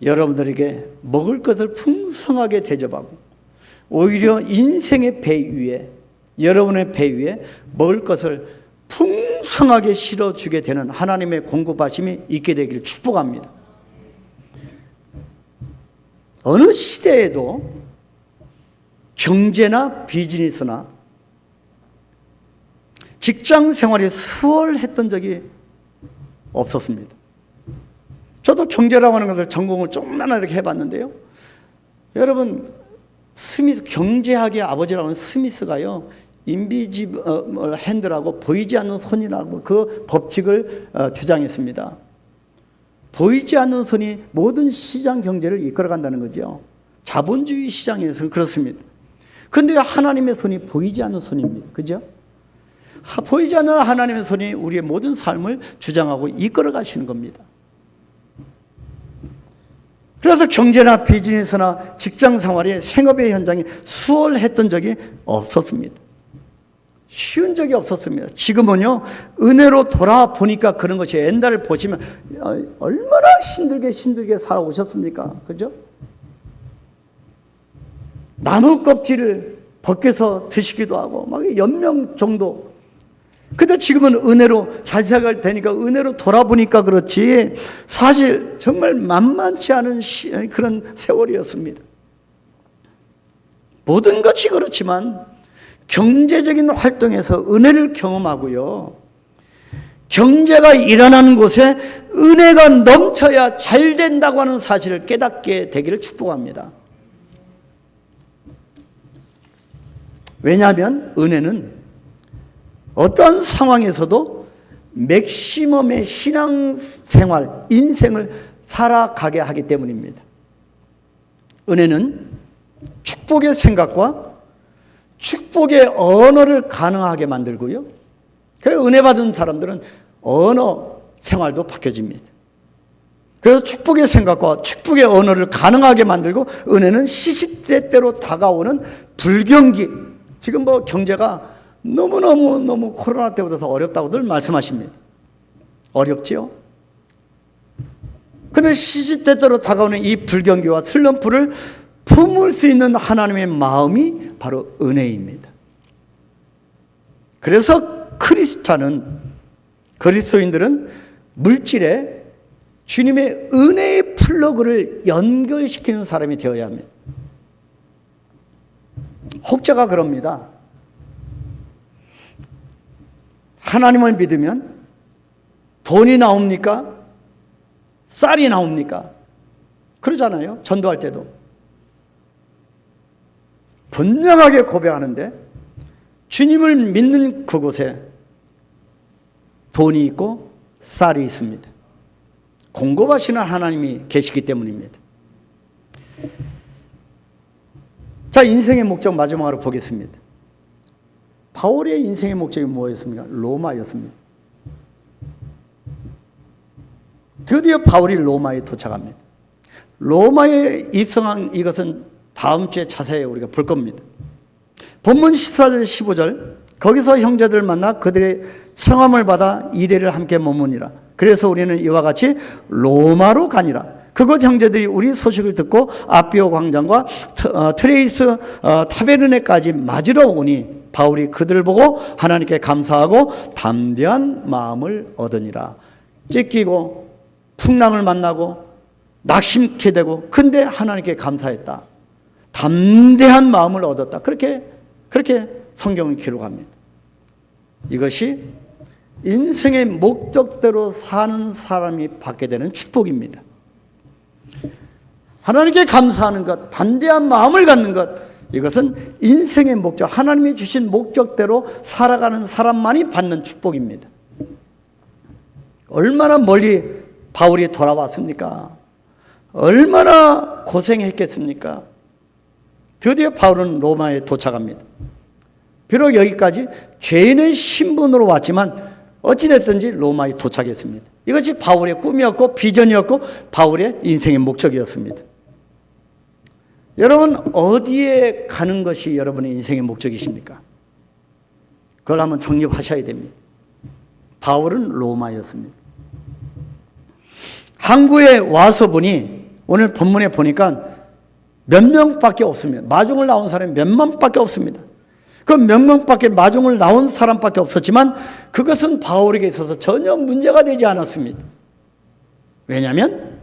여러분들에게 먹을 것을 풍성하게 대접하고 오히려 인생의 배 위에, 여러분의 배 위에 먹을 것을 풍성하게 실어주게 되는 하나님의 공급하심이 있게 되기를 축복합니다. 어느 시대에도 경제나 비즈니스나 직장 생활이 수월했던 적이 없었습니다. 저도 경제라고 하는 것을 전공을 조금만 이렇게 해봤는데요, 여러분, 스미스, 경제학의 아버지라고 하는 스미스가요, 인비지블 핸드라고 보이지 않는 손이라고 그 법칙을 주장했습니다. 보이지 않는 손이 모든 시장 경제를 이끌어간다는 거죠. 자본주의 시장에서는 그렇습니다. 그런데 하나님의 손이 보이지 않는 손입니다. 그죠? 보이지 않는 하나님의 손이 우리의 모든 삶을 주장하고 이끌어 가시는 겁니다. 그래서 경제나 비즈니스나 직장 생활이, 생업의 현장이 수월했던 적이 없었습니다. 쉬운 적이 없었습니다. 지금은요, 은혜로 돌아보니까 그런 것이, 옛날을 보시면 얼마나 힘들게 살아오셨습니까? 그죠? 나무 껍질을 벗겨서 드시기도 하고 막 연명 정도. 근데 지금은 은혜로 잘 살아갈 테니까 은혜로 돌아보니까 그렇지, 사실 정말 만만치 않은 그런 세월이었습니다. 모든 것이 그렇지만 경제적인 활동에서 은혜를 경험하고요, 경제가 일어나는 곳에 은혜가 넘쳐야 잘 된다고 하는 사실을 깨닫게 되기를 축복합니다. 왜냐하면 은혜는 어떠한 상황에서도 맥시멈의 신앙생활, 인생을 살아가게 하기 때문입니다. 은혜는 축복의 생각과 축복의 언어를 가능하게 만들고요, 그래서 은혜 받은 사람들은 언어 생활도 바뀌어집니다. 그래서 축복의 생각과 축복의 언어를 가능하게 만들고, 은혜는 시시때때로 다가오는 불경기. 지금 뭐 경제가 너무 코로나 때보다 더 어렵다고 늘 말씀하십니다. 어렵지요? 그런데 시시때때로 다가오는 이 불경기와 슬럼프를 품을 수 있는 하나님의 마음이 바로 은혜입니다. 그래서 그리스도인들은 물질에 주님의 은혜의 플러그를 연결시키는 사람이 되어야 합니다. 혹자가 그럽니다. 하나님을 믿으면 돈이 나옵니까? 쌀이 나옵니까? 그러잖아요. 전도할 때도. 분명하게 고백하는데 주님을 믿는 그곳에 돈이 있고 쌀이 있습니다. 공급하시는 하나님이 계시기 때문입니다. 자, 인생의 목적 마지막으로 보겠습니다. 바울의 인생의 목적이 무엇이었습니까? 로마였습니다. 드디어 바울이 로마에 도착합니다. 로마에 입성한 이것은 다음 주에 자세히 우리가 볼 겁니다. 본문 14절 15절 거기서 형제들을 만나 그들의 청함을 받아 이레를 함께 머무니라. 그래서 우리는 이와 같이 로마로 가니라. 그곳 형제들이 우리 소식을 듣고 아비오 광장과 트레이스 타베르네까지 맞으러 오니 바울이 그들을 보고 하나님께 감사하고 담대한 마음을 얻으니라. 찢기고 풍랑을 만나고 낙심케 되고 근데 하나님께 감사했다. 담대한 마음을 얻었다. 그렇게 성경은 기록합니다. 이것이 인생의 목적대로 사는 사람이 받게 되는 축복입니다. 하나님께 감사하는 것, 담대한 마음을 갖는 것, 이것은 인생의 목적, 하나님이 주신 목적대로 살아가는 사람만이 받는 축복입니다. 얼마나 멀리 바울이 돌아왔습니까? 얼마나 고생했겠습니까? 드디어 바울은 로마에 도착합니다. 비록 여기까지 죄인의 신분으로 왔지만 어찌됐든지 로마에 도착했습니다. 이것이 바울의 꿈이었고 비전이었고 바울의 인생의 목적이었습니다. 여러분, 어디에 가는 것이 여러분의 인생의 목적이십니까? 그걸 한번 정립하셔야 됩니다. 바울은 로마였습니다. 항구에 와서 보니 오늘 본문에 보니까 몇 명밖에 없습니다. 마중을 나온 사람이 몇만밖에 없습니다. 그 몇 명밖에 마중을 나온 사람밖에 없었지만 그것은 바울에게 있어서 전혀 문제가 되지 않았습니다. 왜냐하면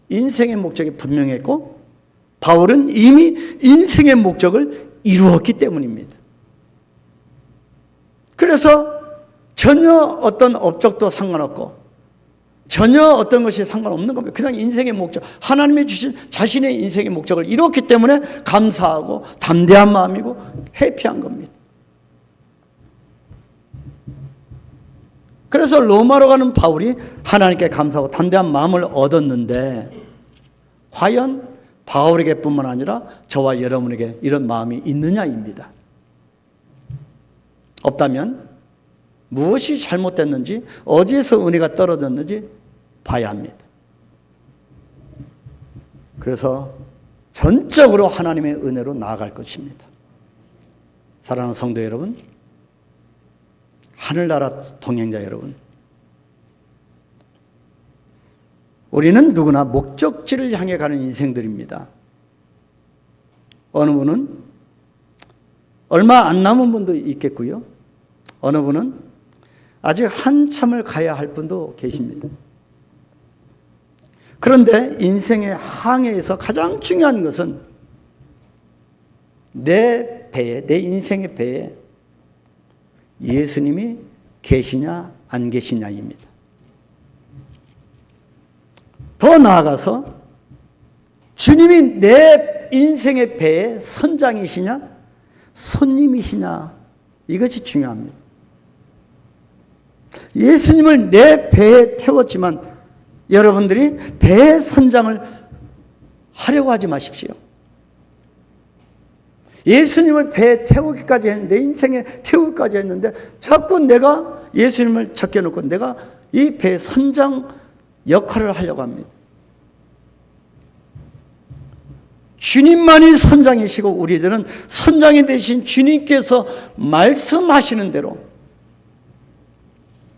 인생의 목적이 분명했고 바울은 이미 인생의 목적을 이루었기 때문입니다. 그래서 전혀 어떤 업적도 상관없고 전혀 어떤 것이 상관없는 겁니다. 그냥 인생의 목적, 하나님이 주신 자신의 인생의 목적을 이뤘기 때문에 감사하고 담대한 마음이고 해피한 겁니다. 그래서 로마로 가는 바울이 하나님께 감사하고 담대한 마음을 얻었는데 과연 바울에게뿐만 아니라 저와 여러분에게 이런 마음이 있느냐입니다. 없다면 무엇이 잘못됐는지 어디에서 은혜가 떨어졌는지 봐야 합니다. 그래서 전적으로 하나님의 은혜로 나아갈 것입니다. 사랑하는 성도 여러분, 하늘나라 동행자 여러분, 우리는 누구나 목적지를 향해 가는 인생들입니다. 어느 분은 얼마 안 남은 분도 있겠고요. 어느 분은 아직 한참을 가야 할 분도 계십니다. 그런데 인생의 항해에서 가장 중요한 것은 내 배에, 내 인생의 배에 예수님이 계시냐 안 계시냐입니다. 더 나아가서 주님이 내 인생의 배의 선장이시냐 손님이시냐 이것이 중요합니다. 예수님을 내 배에 태웠지만 여러분들이 배의 선장을 하려고 하지 마십시오. 예수님을 배에 태우기까지 했는데, 내 인생에 태우기까지 했는데 자꾸 내가 예수님을 적게놓고 내가 이 배의 선장 역할을 하려고 합니다. 주님만이 선장이시고 우리들은 선장이 되신 주님께서 말씀하시는 대로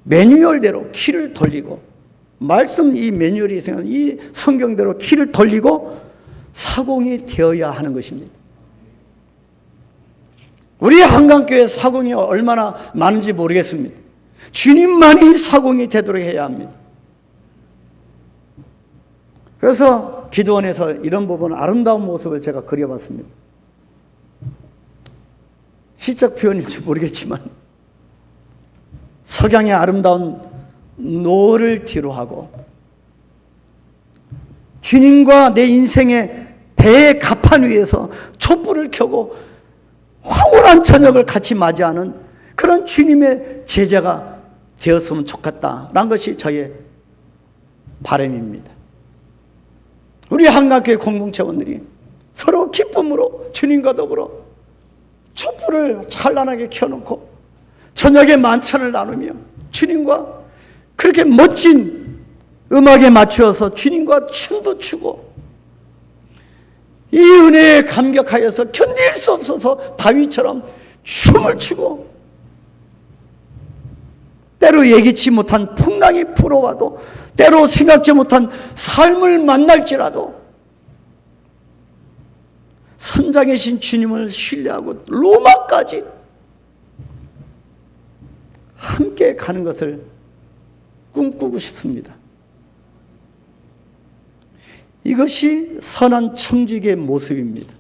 매뉴얼대로 키를 돌리고 말씀 이 매뉴얼이 있으면 이 성경대로 키를 돌리고 사공이 되어야 하는 것입니다. 우리 한강교회 사공이 얼마나 많은지 모르겠습니다. 주님만이 사공이 되도록 해야 합니다. 그래서 기도원에서 이런 부분 아름다운 모습을 제가 그려봤습니다. 시적 표현일지 모르겠지만 석양의 아름다운 노을을 뒤로하고 주님과 내 인생의 배의 갑판 위에서 촛불을 켜고 황홀한 저녁을 같이 맞이하는 그런 주님의 제자가 되었으면 좋겠다라는 것이 저의 바람입니다. 우리 한강교회 공동체원들이 서로 기쁨으로 주님과 더불어 촛불을 찬란하게 켜놓고 저녁에 만찬을 나누며 주님과 그렇게 멋진 음악에 맞추어서 주님과 춤도 추고, 이 은혜에 감격하여서 견딜 수 없어서 다윗처럼 춤을 추고, 때로 예기치 못한 풍랑이 불어와도, 때로 생각지 못한 삶을 만날지라도 선장이신 주님을 신뢰하고 로마까지 함께 가는 것을 꿈꾸고 싶습니다. 이것이 선한 청지기의 모습입니다.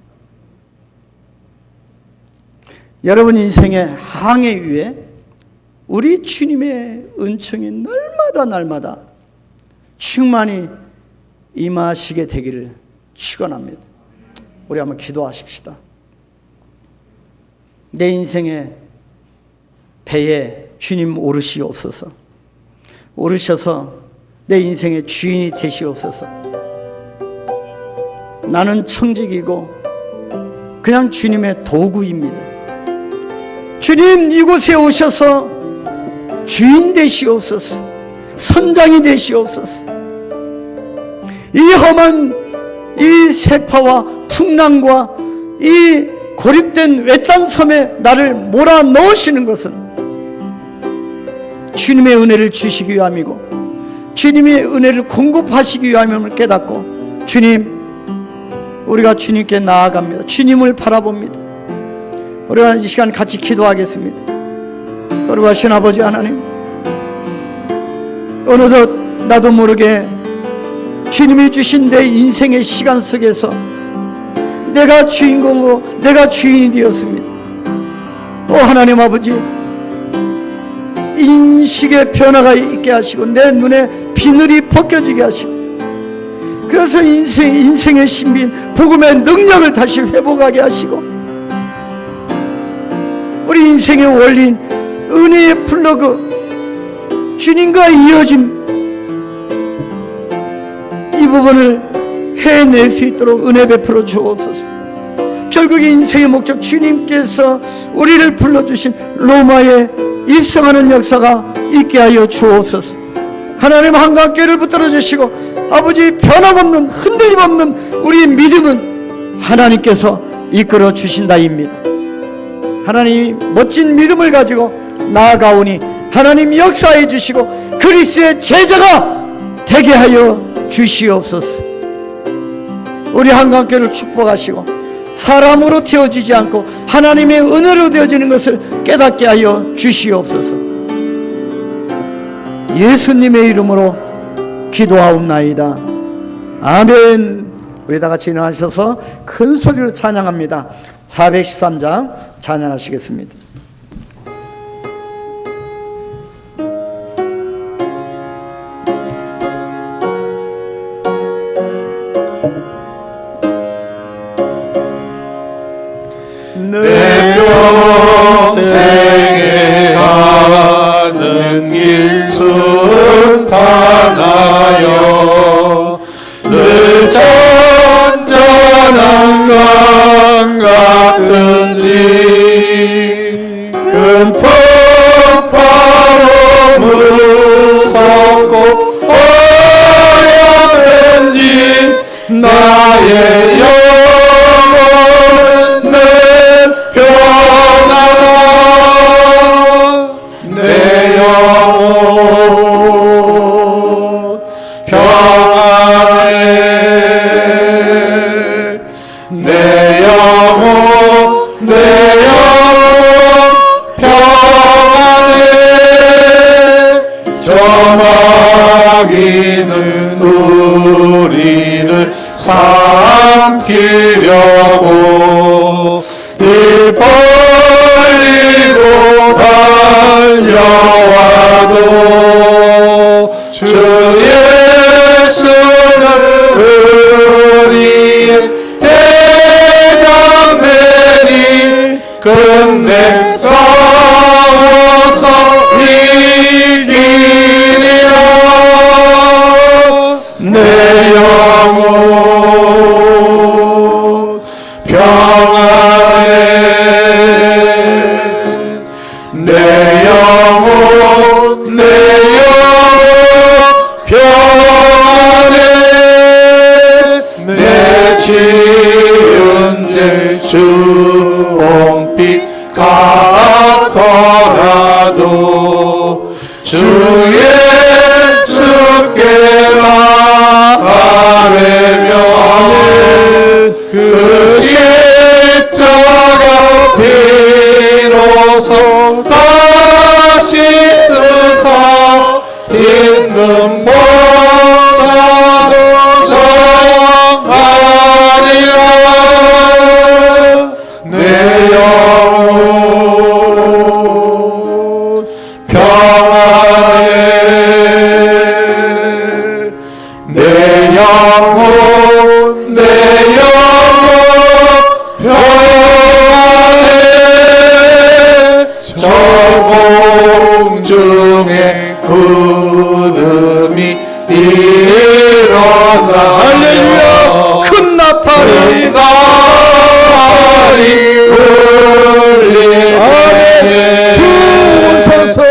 여러분 인생의 항해 위에 우리 주님의 은총이 날마다 충만히 임하시게 되기를 축원합니다. 우리 한번 기도하십시다. 내 인생의 배에 주님 오르시옵소서. 오르셔서 내 인생의 주인이 되시옵소서. 나는 청직이고 그냥 주님의 도구입니다. 주님 이곳에 오셔서 주인 되시옵소서. 선장이 되시옵소서. 이 험한 이 세파와 풍랑과 이 고립된 외딴 섬에 나를 몰아넣으시는 것은 주님의 은혜를 주시기 위함이고 주님의 은혜를 공급하시기 위함임을 깨닫고, 주님, 우리가 주님께 나아갑니다. 주님을 바라봅니다. 우리가 이 시간 같이 기도하겠습니다. 거룩하신 아버지 하나님, 어느덧 나도 모르게 주님이 주신 내 인생의 시간 속에서 내가 주인공으로, 내가 주인이 되었습니다. 오 하나님 아버지, 인식의 변화가 있게 하시고 내 눈에 비늘이 벗겨지게 하시고, 그래서 인생의 신비인 복음의 능력을 다시 회복하게 하시고, 우리 인생의 원리인 은혜의 플러그, 주님과 이어짐, 이 부분을 해낼 수 있도록 은혜 베풀어 주옵소서. 결국 인생의 목적, 주님께서 우리를 불러주신 로마에 입성하는 역사가 있게 하여 주옵소서. 하나님 한강교회를 붙들어 주시고, 아버지 변함없는 흔들림 없는 우리 믿음은 하나님께서 이끌어 주신다입니다. 하나님 멋진 믿음을 가지고 나아가오니 하나님 역사해 주시고 그리스도의 제자가 되게 하여 주시옵소서. 우리 한강교회를 축복하시고 사람으로 되어지지 않고 하나님의 은혜로 되어지는 것을 깨닫게 하여 주시옵소서. 예수님의 이름으로 기도하옵나이다. 아멘. 우리 다 같이 일어나셔서 큰 소리로 찬양합니다. 413장 찬양하시겠습니다. 내 평생에 가는 길 순탄하여 늘 전전한 강 같은지 큰 폭파로 무섭고 어렵든지 나의 영혼은 늘 평안하다. 내 영혼 평안해. 내 영혼 평안해. 저 마귀는 우리를 삼키려고 일 벌리고 달려와도 주 예수는 끝내 싸워서 이기리라. 내 영혼 평안해. 내 영혼 평안해. 내 지은 죄 주 봄빛 같더라도 주 예수께 나아가면 그 십자가 비로소 다시 쓰사 있는 보좌도 정하리라. 내 영혼 평안해. 내 영혼 평안해. 저 공중에 구름이 일어나. 할렐루야. 큰 나팔이 울리네. 주셔서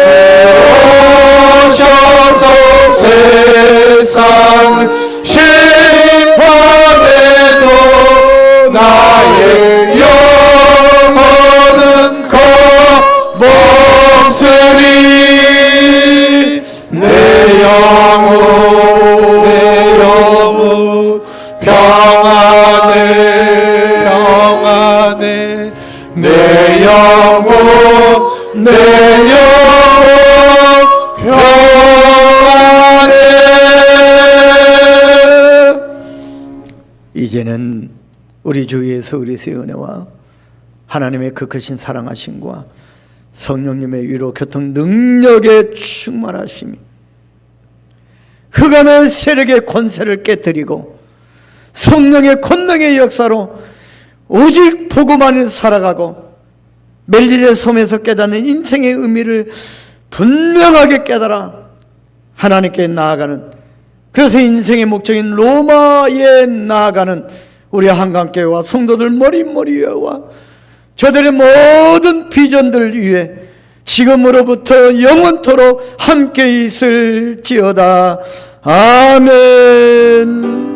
세상 심판에도 나의 영혼은 겁없으리. 내 영혼 평안해. 내 영혼 평안해. 이제는 우리 주 예수 그리스도의 은혜와 하나님의 그 크신 사랑하심과 성령님의 위로 교통 능력의 충만하심이 흑암의 세력의 권세를 깨뜨리고 성령의 권능의 역사로 오직 복음만을 살아가고 멜리의 섬에서 깨닫는 인생의 의미를 분명하게 깨달아 하나님께 나아가는, 그래서 인생의 목적인 로마에 나아가는 우리 한강교회와 성도들 머리머리와 저들의 모든 비전들 위해 지금으로부터 영원토록 함께 있을지어다. 아멘.